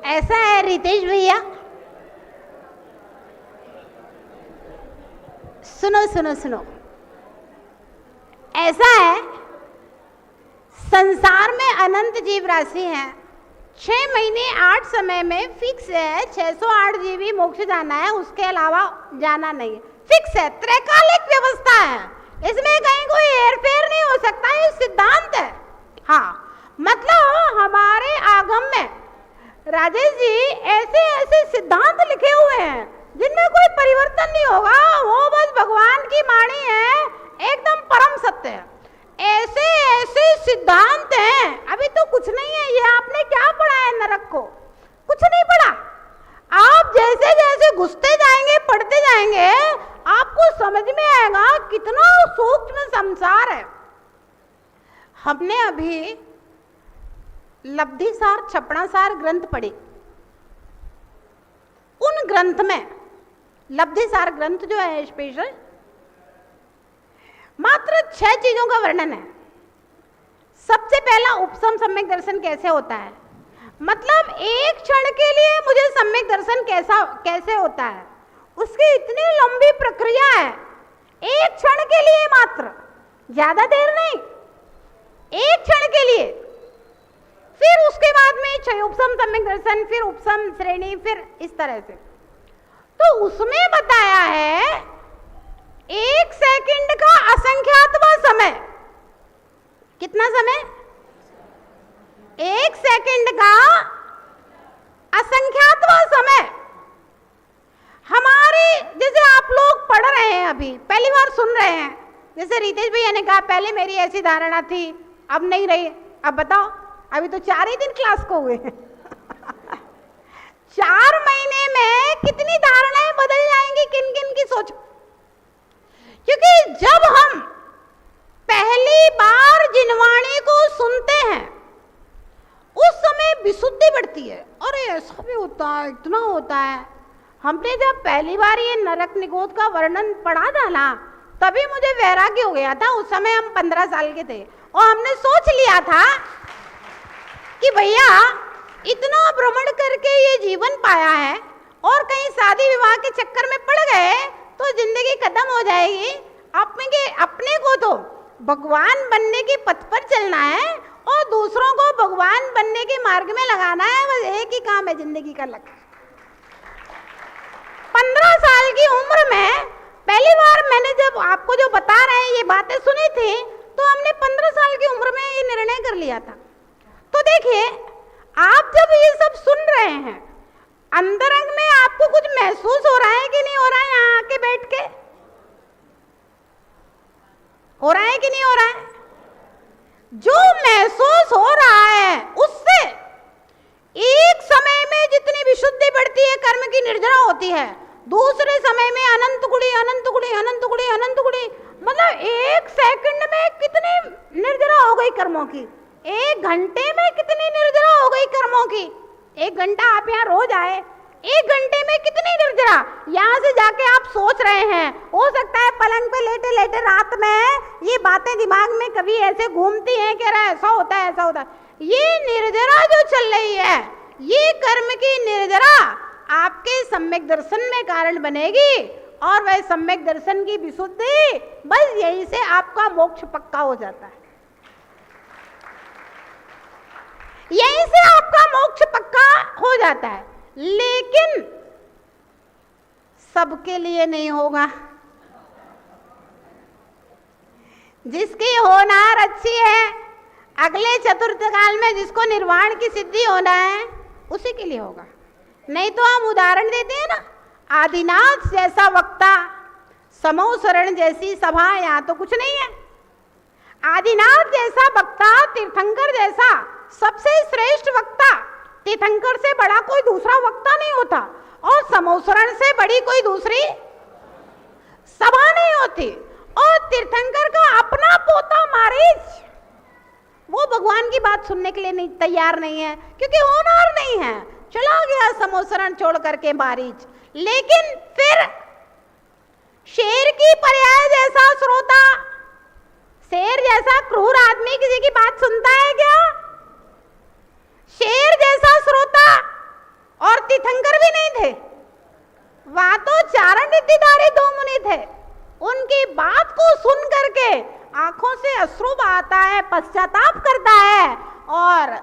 ऐसा है रितेश भैया, सुनो सुनो सुनो, ऐसा है संसार में अनंत जीव राशि है, 6 महीने 8 समय में फिक्स है, 608 जीवी मोक्ष जाना है, उसके अलावा जाना नहीं है, फिक्स है, त्रैकालिक व्यवस्था है, इसमें कहीं कोई हेरफेर नहीं हो सकता, ये सिद्धांत है। हाँ, मतलब हमारे आगम में राजेश जी ऐसे ऐसे सिद्धांत लिखे हुए हैं जिनमें कोई परिवर्तन नहीं होगा, वो बस भगवान की वाणी है, एकदम परम सत्य है। ऐसे ऐसे सिद्धांत हैं, अभी तो कुछ नहीं है, ये आपने क्या पढ़ा है नरक को? कुछ नहीं पढ़ा। आप जैसे जैसे घुसते जाएंगे, पढ़ते जाएंगे, आपको समझ में आएगा कितना सूक्ष्म संसार है। हमने अभी लब्धिसार छपड़ासार ग्रंथ पढ़े, उन ग्रंथ में लब्धिसार ग्रंथ जो है स्पेशल, मात्र 6 चीजों का वर्णन है। सबसे पहला उपसम सम्यक दर्शन कैसे होता है, मतलब एक क्षण के लिए मुझे सम्यक दर्शन कैसे होता है, उसकी इतनी लंबी प्रक्रिया है, एक क्षण के लिए मात्र, ज्यादा देर नहीं, एक क्षण के लिए। फिर उसके बाद में उपसम सम्यक दर्शन, फिर उपसम श्रेणी, फिर इस तरह से। तो उसमें बताया है 1 सेकंड का असंख्यातवां समय। कितना समय? 1 सेकंड का असंख्यातवां समय। हमारे जैसे आप लोग पढ़ रहे हैं, अभी पहली बार सुन रहे हैं, जैसे रितेश भैया ने कहा पहले मेरी ऐसी धारणा थी, अब नहीं रही। अब बताओ, अभी तो 4 ही दिन क्लास को हुए हैं 4 महीने में कितनी धारणाएं बदल जाएंगी, किन किन की सोच। क्योंकि जब हम पहली बार जिनवाणी को सुनते हैं उस समय विशुद्धि बढ़ती है, अरे ऐसा भी होता है, इतना होता है। हमने जब पहली बार ये नरक निगोद का वर्णन पढ़ा था ना, तभी मुझे वैराग्य हो गया था। उस समय हम 15 साल के थे और हमने सोच लिया था कि भैया इतना भ्रमण करके ये जीवन पाया है और कहीं शादी विवाह के चक्कर में पड़ गए तो जिंदगी खत्म हो जाएगी। अपने को तो भगवान बनने के पथ पर चलना है और दूसरों को भगवान बनने के मार्ग में लगाना है, बस एक ही काम है जिंदगी का लक्ष्य। 15 साल की उम्र में पहली बार मैंने जब आपको जो बता रहे हैं ये बातें सुनी थी, तो हमने 15 साल की उम्र में ये निर्णय कर लिया था। तो देखिए, आप जब ये सब सुन रहे हैं, अंतरंग में आपको कुछ महसूस हो रहा है कि नहीं हो रहा है? यहाँ आके बैठ के हो रहा है कि नहीं हो रहा है? जो महसूस हो रहा है उससे एक समय में जितनी विशुद्धि बढ़ती है, कर्म की निर्जरा होती है, दूसरे समय में अनंत गुणी अनंत गुणी अनंत गुणी अनंत गुणी, मतलब 1 सेकंड में कितनी निर्जरा हो गई कर्मों की, 1 घंटे में कितनी निर्जरा हो गई कर्मों की। 1 घंटा आप यहाँ रोज आए, 1 घंटे में कितनी निर्जरा। यहाँ से जाके आप सोच रहे हैं, हो सकता है पलंग पे लेटे लेटे रात में ये बातें दिमाग में कभी ऐसे घूमती हैं कि ऐसा होता है ऐसा होता है। ये निर्जरा जो चल रही है, ये कर्म की निर्जरा आपके सम्यक दर्शन में कारण बनेगी, और वह सम्यक दर्शन की विशुद्धि, बस यही से आपका मोक्ष पक्का हो जाता है। यहीं से आपका मोक्ष पक्का हो जाता है। लेकिन सबके लिए नहीं होगा। जिसकी होनार अच्छी है, अगले चतुर्थ काल में जिसको निर्वाण की सिद्धि होना है, उसी के लिए होगा। नहीं तो हम उदाहरण देते हैं ना, आदिनाथ जैसा वक्ता, समूह शरण जैसी सभा, यहाँ तो कुछ नहीं है। आदिनाथ जैसा वक्ता, तीर्थंकर जैसा सबसे श्रेष्ठ वक्ता, तीर्थंकर से बड़ा कोई दूसरा वक्ता नहीं होता, और समोसरण से बड़ी कोई दूसरी सभा नहीं होती। और तीर्थंकर का अपना पोता मारीच, वो भगवान की बात सुनने के लिए नहीं तैयार नहीं है, क्योंकि होनहार नहीं है, चला गया समोसरण छोड़ करके मारीच। लेकिन फिर शेर की पर्याय जैसा श्रोता, शेर जैसा क्रूर आदमी किसी की बात सुनता है क्या? शेर जैसा श्रोता और तीर्थंकर भी नहीं थे, वहां तो चारण नीतिधारी दो मुनि थे। उनकी बात को सुन करके आंखों से अश्रु बहाता है, पश्चाताप करता है, और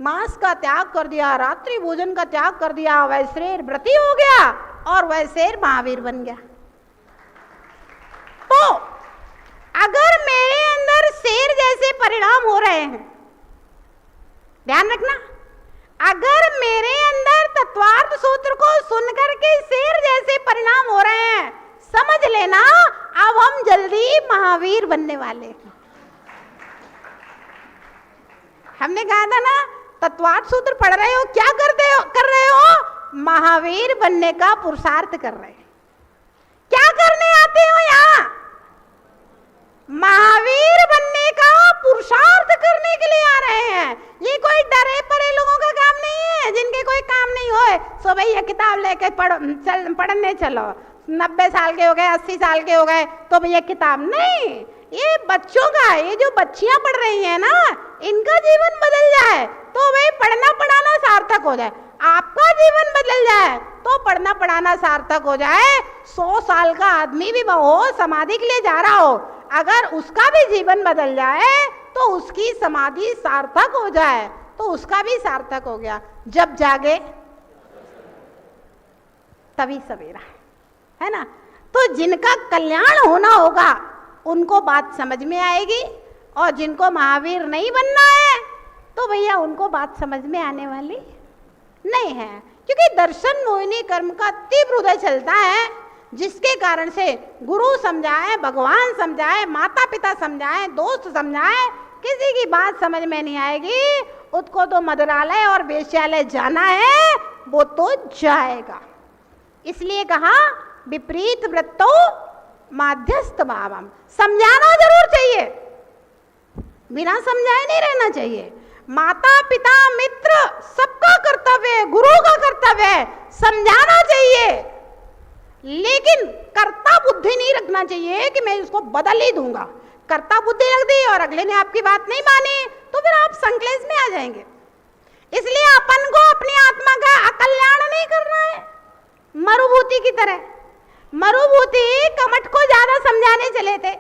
मांस का त्याग कर दिया, रात्रि भोजन का त्याग कर दिया, वह शेर व्रती हो गया और वह शेर महावीर बन गया। तो अगर मेरे अंदर शेर जैसे परिणाम हो रहे हैं, ध्यान रखना, अगर मेरे अंदर तत्वार्थ सूत्र को सुनकर के शेर जैसे परिणाम हो रहे हैं, समझ लेना अब हम जल्दी महावीर बनने वाले हैं। हमने कहा था ना, तत्वार्थ सूत्र पढ़ रहे हो, क्या कर रहे हो? महावीर बनने का पुरुषार्थ कर रहे हैं। क्या करने आते हो यहाँ? महावीर बनने का पुरुषार्थ करने के लिए आ रहे हैं। ये कोई डरे परे लोगों का काम नहीं है, जिनके कोई काम नहीं होए सो भैया किताब लेके पढ़ने चलो, 90 साल के हो गए, 80 साल के हो गए तो भैया किताब नहीं। ये बच्चों का, ये जो बच्चियां पढ़ रही हैं ना, इनका जीवन बदल जाए तो भाई पढ़ना पढ़ाना सार्थक हो जाए। आपका जीवन बदल जाए तो पढ़ना पढ़ाना सार्थक हो जाए। 100 साल का आदमी भी हो, समाधि के लिए जा रहा हो, अगर उसका भी जीवन बदल जाए तो उसकी समाधि सार्थक हो जाए, तो उसका भी सार्थक हो गया। जब जागे तभी सवेरा, है ना। तो जिनका कल्याण होना होगा उनको बात समझ में आएगी, और जिनको महावीर नहीं बनना है तो भैया उनको बात समझ में आने वाली नहीं है, क्योंकि दर्शन मोहिनी कर्म का तीव्र उदय चलता है, जिसके कारण से गुरु समझाए, भगवान समझाए, माता पिता समझाए, दोस्त समझाए, किसी की बात समझ में नहीं आएगी। उसको तो मदरालय और वेश्यालय जाना है, वो तो जाएगा। इसलिए कहा विपरीत वृत्तो माध्यस्थ भावम, समझाना जरूर चाहिए, बिना समझाए नहीं रहना चाहिए। माता पिता मित्र सबका कर्तव्य है, गुरु का कर्तव्य है, समझाना चाहिए, लेकिन कर्ता बुद्धि नहीं रखना चाहिए कि मैं इसको बदल ही दूंगा। कर्ता बुद्धि रख दी और अगले ने आपकी बात नहीं मानी तो फिर आप संकलेश में आ जाएंगे। इसलिए अपन को अपनी आत्मा का अकल्याण नहीं करना है। मरुभूति की तरह, मरुभूति कमठ को ज्यादा समझाने चले थे,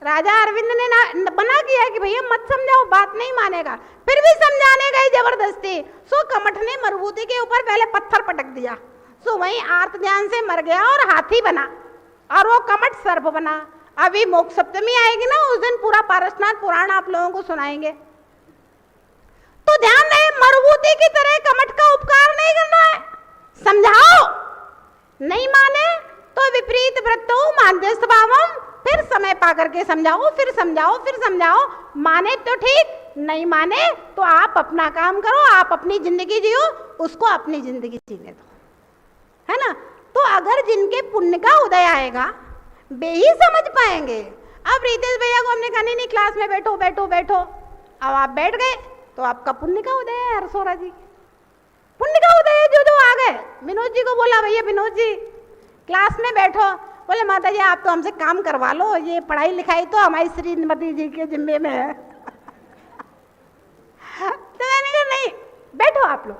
राजा अरविंद ने मना किया कि भैया मत समझाओ, बात नहीं मानेगा, फिर भी समझाने गए जबरदस्ती। सो कमठ ने मरुभूति के ऊपर पहले पत्थर पटक दिया, सो वहीं आर्त ध्यान से मर गया और हाथी बना, और वो कमठ सर्प बना। अभी मोक्ष सप्तमी आएगी ना, उस दिन पूरा पारसनाथ पुराण आप लोगों को सुनाएंगे। तो ध्यान रहे, मरुभूति की तरह कमठ का उपकार नहीं करना है, समझाओ, नहीं माने तो विपरीत वृत्तो माध्यस्थ भावम, फिर समय पा करके समझाओ, फिर समझाओ, फिर समझाओ, माने तो ठीक, नहीं माने तो आप अपना काम करो, आप अपनी जिंदगी जियो, उसको अपनी जिंदगी जीने दो, है ना। तो अगर जिनके पुण्य का उदय आएगा वे ही समझ पाएंगे। अब रितेश भैया को हमने कहा नहीं क्लास में बैठो बैठो बैठो, अब आप बैठ गए तो आपका पुण्य का उदय है। हरसोरा जी पुण्य का उदय है, जो आ गए। विनोद जी को बोला भैया विनोद जी क्लास में बैठो, बोले माता जी आप तो हमसे काम करवा लो, ये पढ़ाई लिखाई तो हमारी श्रीमती जी के जिम्मे में है। तो मैंने कहा नहीं बैठो आप लोग,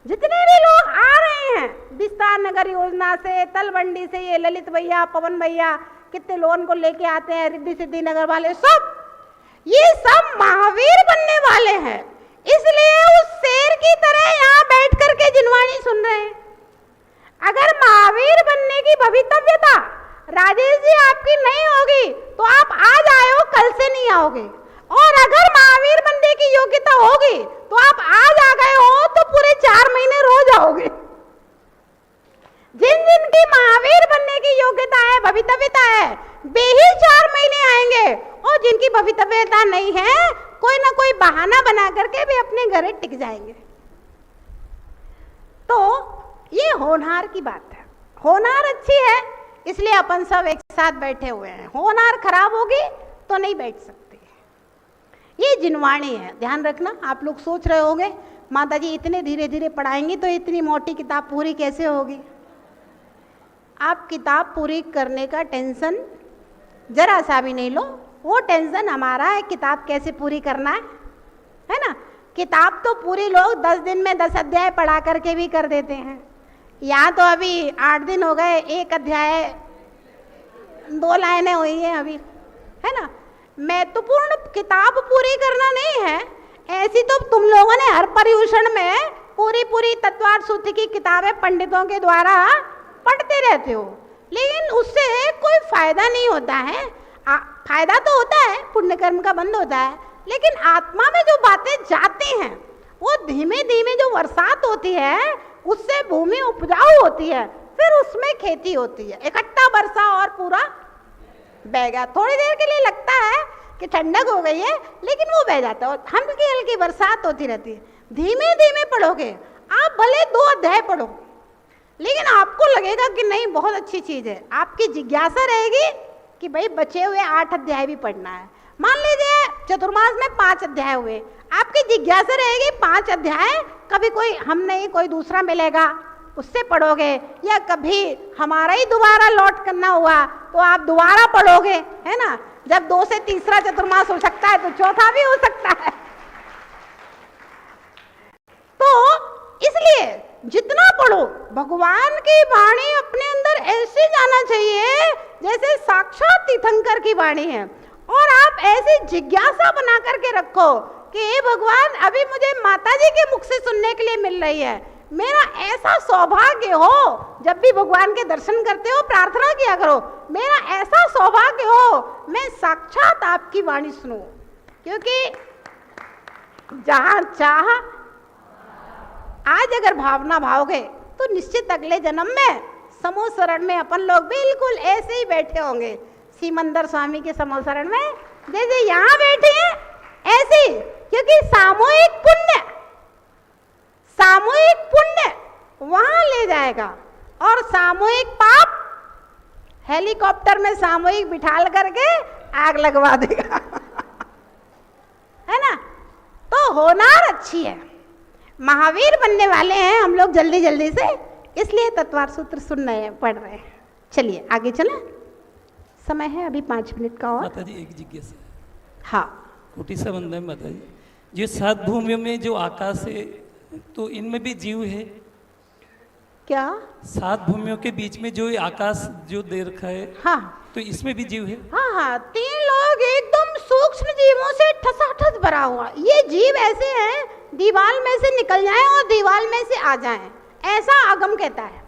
जितने भी लोग आ रहे हैं विस्तार नगर योजना से, तलवंडी से, ये ललित भैया, पवन भैया, कितने लोगों को लेके आते हैं, रिद्धि सिद्धि नगर वाले, सब ये सब महावीर बनने वाले हैं। इसलिए उस शेर की तरह यहाँ बैठ करके जिनवाणी सुन रहे हैं। अगर महावीर बनने की भवितव्यता राजेश जी आपकी नहीं होगी तो आप आज आए हो, कल से नहीं आओगे, और अगर महावीर बनने की योग्यता होगी तो आप आज आ गए हो तो पूरे 4 महीने रोज आओगे। जिन जिन की महावीर बनने की योग्यता है, भवितव्यता है, वे ही 4 महीने आएंगे, और जिनकी भवितव्यता नहीं है, कोई ना कोई बहाना बना करके भी अपने घरे टिक जाएंगे। तो ये होनहार की बात है। होनहार अच्छी है, इसलिए अपन सब एक साथ बैठे हुए हैं। होनहार खराब होगी तो नहीं बैठ सकते। ये जिनवाणी है, ध्यान रखना। आप लोग सोच रहे होंगे माता जी इतने धीरे धीरे पढ़ाएंगी तो इतनी मोटी किताब पूरी कैसे होगी। आप किताब पूरी करने का टेंशन जरा सा भी नहीं लो, वो टेंशन हमारा है किताब कैसे पूरी करना है ना। किताब तो पूरी लोग 10 दिन में 10 अध्याय पढ़ा करके भी कर देते हैं। यहाँ तो अभी 8 दिन हो गए, 1 अध्याय 2 लाइनें हुई हैं अभी, है ना। महत्वपूर्ण किताब पूरी करना नहीं है। ऐसी तो तुम लोगों ने हर पर्यूषण में पूरी तत्वार्थ सूत्र की किताबें पंडितों के द्वारा पढ़ते रहते हो, लेकिन उससे कोई फायदा नहीं होता है। फायदा तो होता है, पुण्य कर्म का बंद होता है, लेकिन आत्मा में जो बातें जाती हैं वो धीमे धीमे जो बरसात होती है उससे भूमि उपजाऊ होती है, फिर उसमें खेती होती है। इकट्ठा बरसा और पूरा बह गया। थोड़ी देर के लिए लगता है कि ठंडक हो गई है, लेकिन वो बह जाता है। हल्की हल्की बरसात होती रहती है। धीमे धीमे पढ़ोगे, आप भले 2 अध्याय पढ़ो, लेकिन आपको लगेगा कि नहीं बहुत अच्छी चीज है। आपकी जिज्ञासा रहेगी कि भाई बचे हुए 8 अध्याय भी पढ़ना है। मान लीजिए चतुर्मास में 5 अध्याय हुए, आपकी जिज्ञासा रहेगी 5 अध्याय कभी कोई हम नहीं कोई दूसरा मिलेगा उससे पढ़ोगे, या कभी हमारा ही दोबारा लौट करना हुआ तो आप दोबारा पढ़ोगे, है ना। जब 2 से तीसरा चतुर्मास हो सकता है तो चौथा भी हो सकता है। तो इसलिए जितना पढ़ो भगवान की वाणी अपने अंदर ऐसे जाना चाहिए जैसे साक्षात तीर्थंकर की वाणी है, और आप ऐसी जिज्ञासा बना करके रखो कि हे भगवान अभी मुझे माताजी के मुख से सुनने के लिए मिल रही है। मेरा ऐसा सौभाग्य हो, जब भी भगवान के दर्शन करते हो प्रार्थना किया करो, मेरा ऐसा सौभाग्य हो मैं साक्षात आपकी वाणी सुनूं, क्योंकि जहां चाह आज अगर भावना भाओगे तो निश्चित अगले जन्म में समूह शरण में अपन लोग बिल्कुल ऐसे ही बैठे होंगे, सीमंदर स्वामी के समूह शरण में जैसे यहाँ बैठे हैं ऐसे ही। क्योंकि सामूहिक पुण्य वहां ले जाएगा, और सामूहिक पाप हेलीकॉप्टर में सामूहिक बिठाल करके आग लगवा देगा है ना। तो होनहार अच्छी है, महावीर बनने वाले हैं हम लोग जल्दी जल्दी से, इसलिए तत्वार्थ सूत्र सुन रहे हैं, पढ़ रहे हैं। चलिए आगे चलें, समय है अभी 5 मिनट का और। माता जी एक जिज्ञासा। हाँ कोटि सा बंधन माता जी, जो 7 भूमियों में जो आकाश है तो इनमें भी जीव है क्या? 7 भूमियों के बीच में जो आकाश जो दे रखा है, हाँ तो इसमें भी जीव है। हाँ हाँ, 3 लोग एकदम सूक्ष्म जीवों से ठसाठस भरा हुआ। ये जीव ऐसे हैं दीवाल में से निकल जाएं और दीवाल में से आ जाएं, ऐसा आगम कहता है।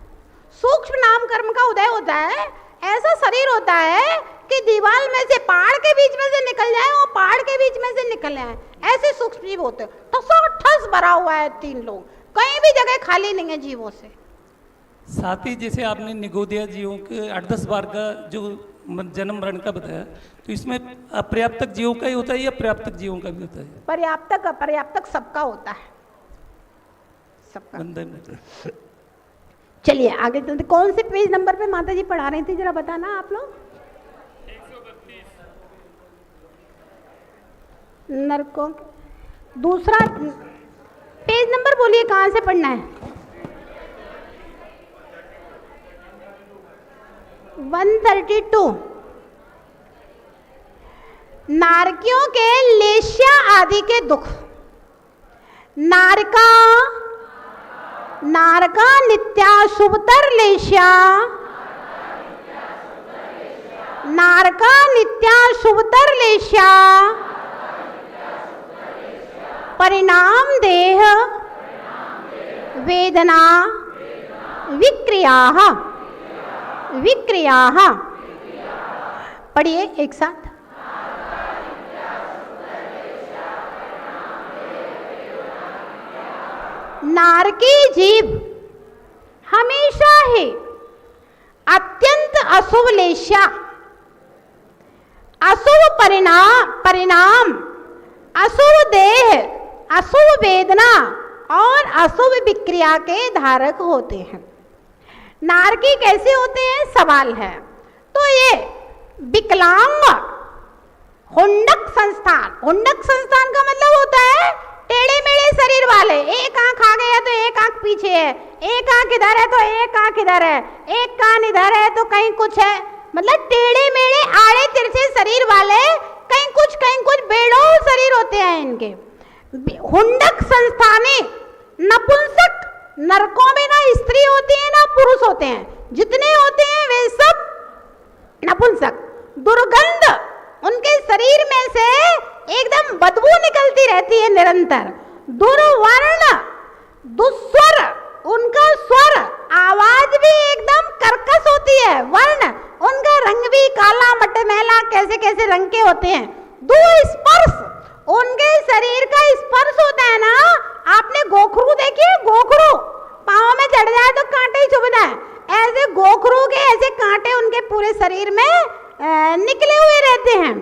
सूक्ष्म नाम कर्म का उदय होता है, ऐसा शरीर होता है कि दीवाल में से पहाड़ के बीच में से निकल जाए और पहाड़ के बीच में से निकल आए, ऐसे सूक्ष्म जीव होते हैं। ठसाठस भरा हुआ है 3 लोग, कहीं भी जगह खाली नहीं है जीवों से। साथ ही जैसे आपने निगोदिया जीवों के 8-10 बार का जो जन्म मरण का बताया, तो इसमें अपर्याप्तक जीवों का ही होता है या पर्याप्तक जीवों का भी होता है? पर्याप्तक अपर्याप्तक सबका होता है, सबका। बंधन। चलिए आगे चलते। कौन से पेज नंबर पे माता जी पढ़ा रही थी जरा बताना आप लोग। 132 नरकों दूसरा पेज नंबर बोलिए, कहाँ से पढ़ना है? 132। नारकियों के लेश्या आदि के दुख। नारका नित्या शुभतर लेश्या, नारका नित्या शुभतर लेश्या, परिणाम देह वेदना विक्रियाः। पढ़िए एक साथ। नारकी जीव हमेशा ही अत्यंत अशुभ लेश्या अशुभ परिणाम, अशुभ देह, अशुभ वेदना और अशुभ विक्रिया के धारक होते हैं। नारकी कैसे होते हैं सवाल है। तो ये विकलांग हुंडक संस्थान का मतलब होता है टेढ़े मेढ़े शरीर वाले, एक आंख आगे है तो एक आंख पीछे है, एक आंख इधर है तो एक आंख इधर है, एक कान इधर है तो कहीं कुछ है, मतलब टेढ़े मेढ़े आड़े तिरछे शरीर वाले, कहीं कुछ बेडौल शरीर होते हैं इनके। हुंडक संस्थानी नपुंसक, नरकों में ना स्त्री होती है ना पुरुष होते हैं, जितने होते हैं वे सब नपुंसक। दुर्गंध, उनके शरीर में से एकदम बदबू निकलती रहती है निरंतर। दुर्वर्ण, दुस्वर, उनका स्वर आवाज भी एकदम कर्कश होती है। वर्ण, उनका रंग भी काला मटमैला कैसे कैसे रंग के होते हैं। दुस्पर्श, उनके शरीर का स्पर्श होता है ना, आपने गोखरू देखी है? गोखरू पाँव में चढ़ जाए तो कांटे ही चुभता है, ऐसे गोखरू के ऐसे कांटे उनके पूरे शरीर में निकले हुए रहते हैं।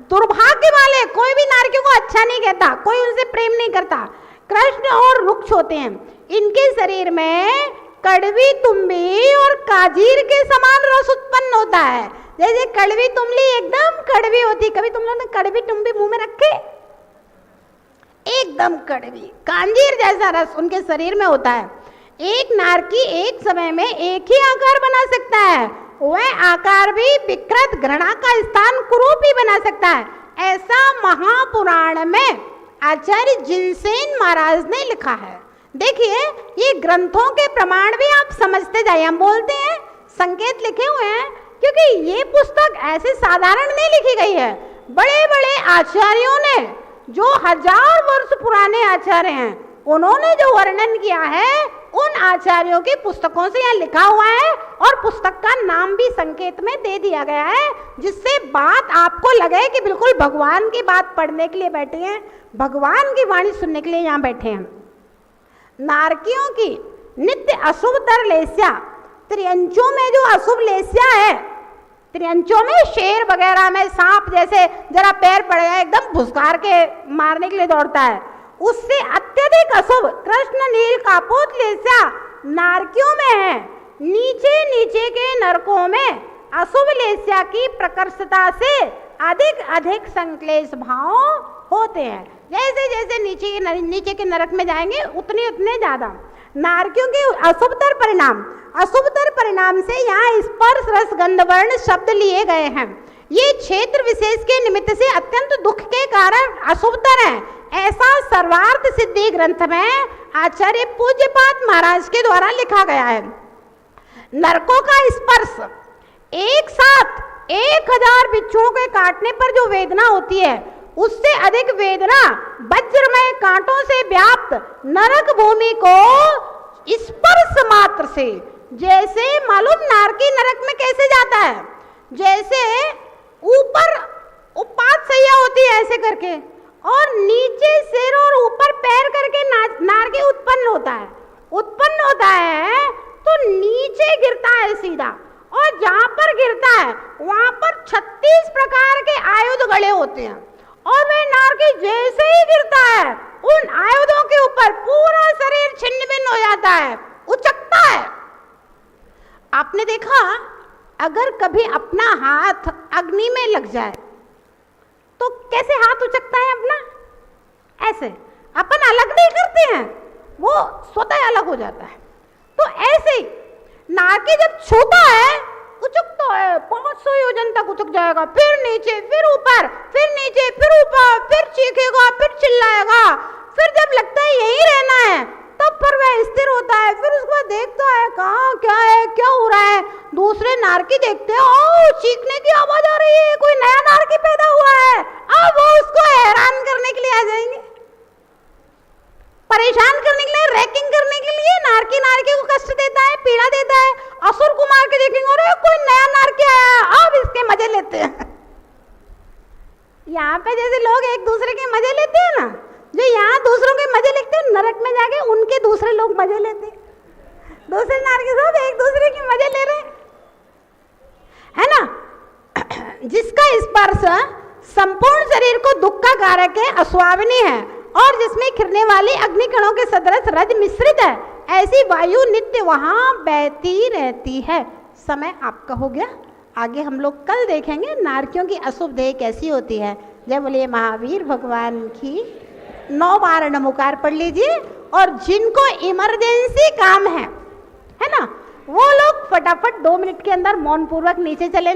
दुर्भाग्य वाले, कोई भी नारियों को अच्छा नहीं कहता, कोई उनसे प्रेम नहीं करता। कृष्ण और रुक्ष होते हैं, इनके शरीर में कड़वी तुम्बी और काजीर के समान रस उत्पन्न होता है। जैसे कड़वी तुमली एकदम कड़वी होती, कभी तुम लोगों ने कड़वी तुम्बी मुंह में रखे? एकदम कड़वी, कांजीर जैसा रस उनके शरीर में होता है। एक नारकी एक समय में एक ही आकार बना सकता है, वह आकार भी विकृत घृणा का स्थान कुरूप ही बना सकता है, ऐसा महापुराण में आचार्य जिनसेन महाराज ने लिखा है। देखिए ये ग्रंथों के प्रमाण भी आप समझते जाइए। हम बोलते हैं संकेत लिखे हुए हैं क्योंकि ये पुस्तक ऐसे साधारण नहीं लिखी गई है। बड़े बड़े आचार्यों ने, जो 1000 वर्ष पुराने आचार्य हैं, उन्होंने जो वर्णन किया है उन आचार्यों की पुस्तकों से यहाँ लिखा हुआ है, और पुस्तक का नाम भी संकेत में दे दिया गया है, जिससे बात आपको लगे कि बिल्कुल भगवान की बात पढ़ने के लिए बैठे हैं, भगवान की वाणी सुनने के लिए यहाँ बैठे हैं। नारकियों की नित्य अशुभ तर लेस्या, त्रियंचों में जो अशुभ लेस्या है, त्रियंचों में शेर वगैरह में सांप जैसे जरा पैर पड़ जाए एकदम भुसकार के मारने के लिए दौड़ता है, उससे अत्यधिक अशुभ कृष्ण नील कापोत लेस्या नारकियों में है। नीचे नीचे के नरकों में अशुभ लेस्या की प्रकर्षता से अधिक संक्लेश भाव होते हैं। जैसे जैसे नीचे के नरक में जाएंगे उतने ज्यादा। नारकियों के अशुभतर परिणाम से यहाँ स्पर्श रस गंधवर्ण शब्द लिए गए हैं। ये क्षेत्र विशेष के निमित्त से अत्यंत दुख के कारण अशुभतर है, ऐसा सर्वार्थ सिद्धि ग्रंथ में आचार्य पूज्यपाद महाराज के द्वारा लिखा गया है। नरकों का स्पर्श, एक साथ 1000 बिच्छुओं के काटने पर जो वेदना होती है, उससे अधिक वेदना वज्रमय कांटों से व्याप्त नरक भूमि को स्पर्श मात्र से, जैसे मालूम नारकी नरक में कैसे जाता है, जैसे ऊपर उपात सैया होती है ऐसे करके, और नीचे सिर और ऊपर पैर करके नारकी उत्पन्न होता है तो नीचे गिरता है सीधा, और जहां पर गिरता है वहां पर 36 प्रकार के आयुध गड़े होते हैं, और वह नारकी जैसे ही गिरता है उन आयुधों के ऊपर पूरा शरीर छिन्न भिन्न हो जाता है, उचकता है। आपने देखा अगर कभी अपना हाथ अग्नि में लग जाए तो कैसे हाथ उचकता है अपना? ऐसे अपन अलग नहीं करते हैं, वो स्वतः अलग हो जाता है। तो ऐसे ही नारकी जब छूता है उचकता है, 500 योजन तक उचक जाएगा, फिर नीचे, फिर ऊपर, फिर नीचे, फिर ऊपर, फिर चीखेगा, फिर चिल्लाएगा, फिर जब लगता है यही रहना है तब पर वह स्थिर होता है। फिर उसको देखता है कहाँ क्या है, क्या हो रहा है। दूसरे नारकी देखते हैं, ओ चीखने की आवाज आ रही है, कोई नया नारकी पैदा हुआ है। अब वो उसको हैरान करने के लिए आ जाएंगे, परेशान करने के लिए, रैकिंग करने के लिए। नारकी को कष्ट देता है, पीड़ा देता है। असुर को मार के देखेंगे, अरे कोई नया नारकी आया, अब इसके मजे लेते हैं। यहाँ पे जैसे लोग एक दूसरे के मजे लेते हैं ना, जो यहाँ दूसरों के मजे लेते हैं, नरक में जाके उनके दूसरे लोग मजे लेते हैं। दूसरे नारकी सब एक दूसरे के मजे ले रहे हैं, है ना। जिसका स्पर्श संपूर्ण शरीर को दुख का कारक है, अस्वाभिनी है और जिसमें खिरने वाली अग्निकणों के सदृश रज मिश्रित है, ऐसी वायु नित्य वहां बहती रहती है। समय आपका हो गया, आगे हम लोग कल देखेंगे नारकियों की अशुभ देह कैसी होती है। जय बोलिए महावीर भगवान की। 9 बार नमोकार पढ़ लीजिए और जिनको इमरजेंसी काम है ना, वो लोग फटाफट 2 मिनट के अंदर मौन पूर्वक नीचे चले